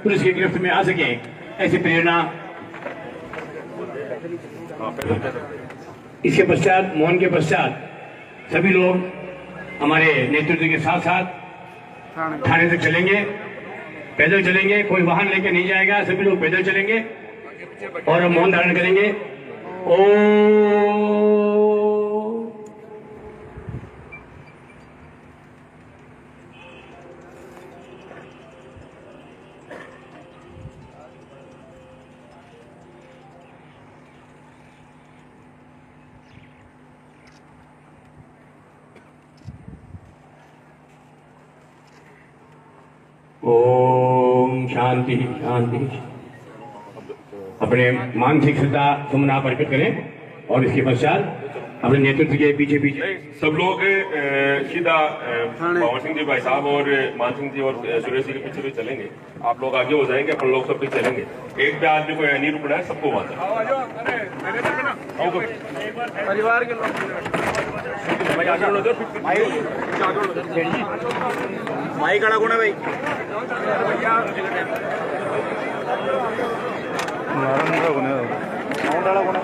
पुलिस की गिरफ्त में आ सकें। ऐसी प्रेरणा। इसके पश्चात, मौन के पश्चात सभी लोग हमारे नेतृत्व के साथ साथ थाने तक चलेंगे, पैदल चलेंगे, कोई वाहन लेके नहीं जाएगा, सभी लोग पैदल चलेंगे और हम मौन धारण करेंगे। ओम शांति शांति। अपने मानसिक श्रद्धा सुमन आप अर्पित करें और इसके पश्चात अपने नेतृत्व के पीछे पीछे सब लोग सीधा पवन सिंह जी भाई साहब और मान सिंह जी और सुरेश जी के पीछे भी चलेंगे। आप लोग आगे हो जाएंगे, अपन लोग सब भी चलेंगे। एक पे आदमी को नहीं रुकना है, सबको बांधना परिवार के लोग माई कड़ा गुना भाई बराबर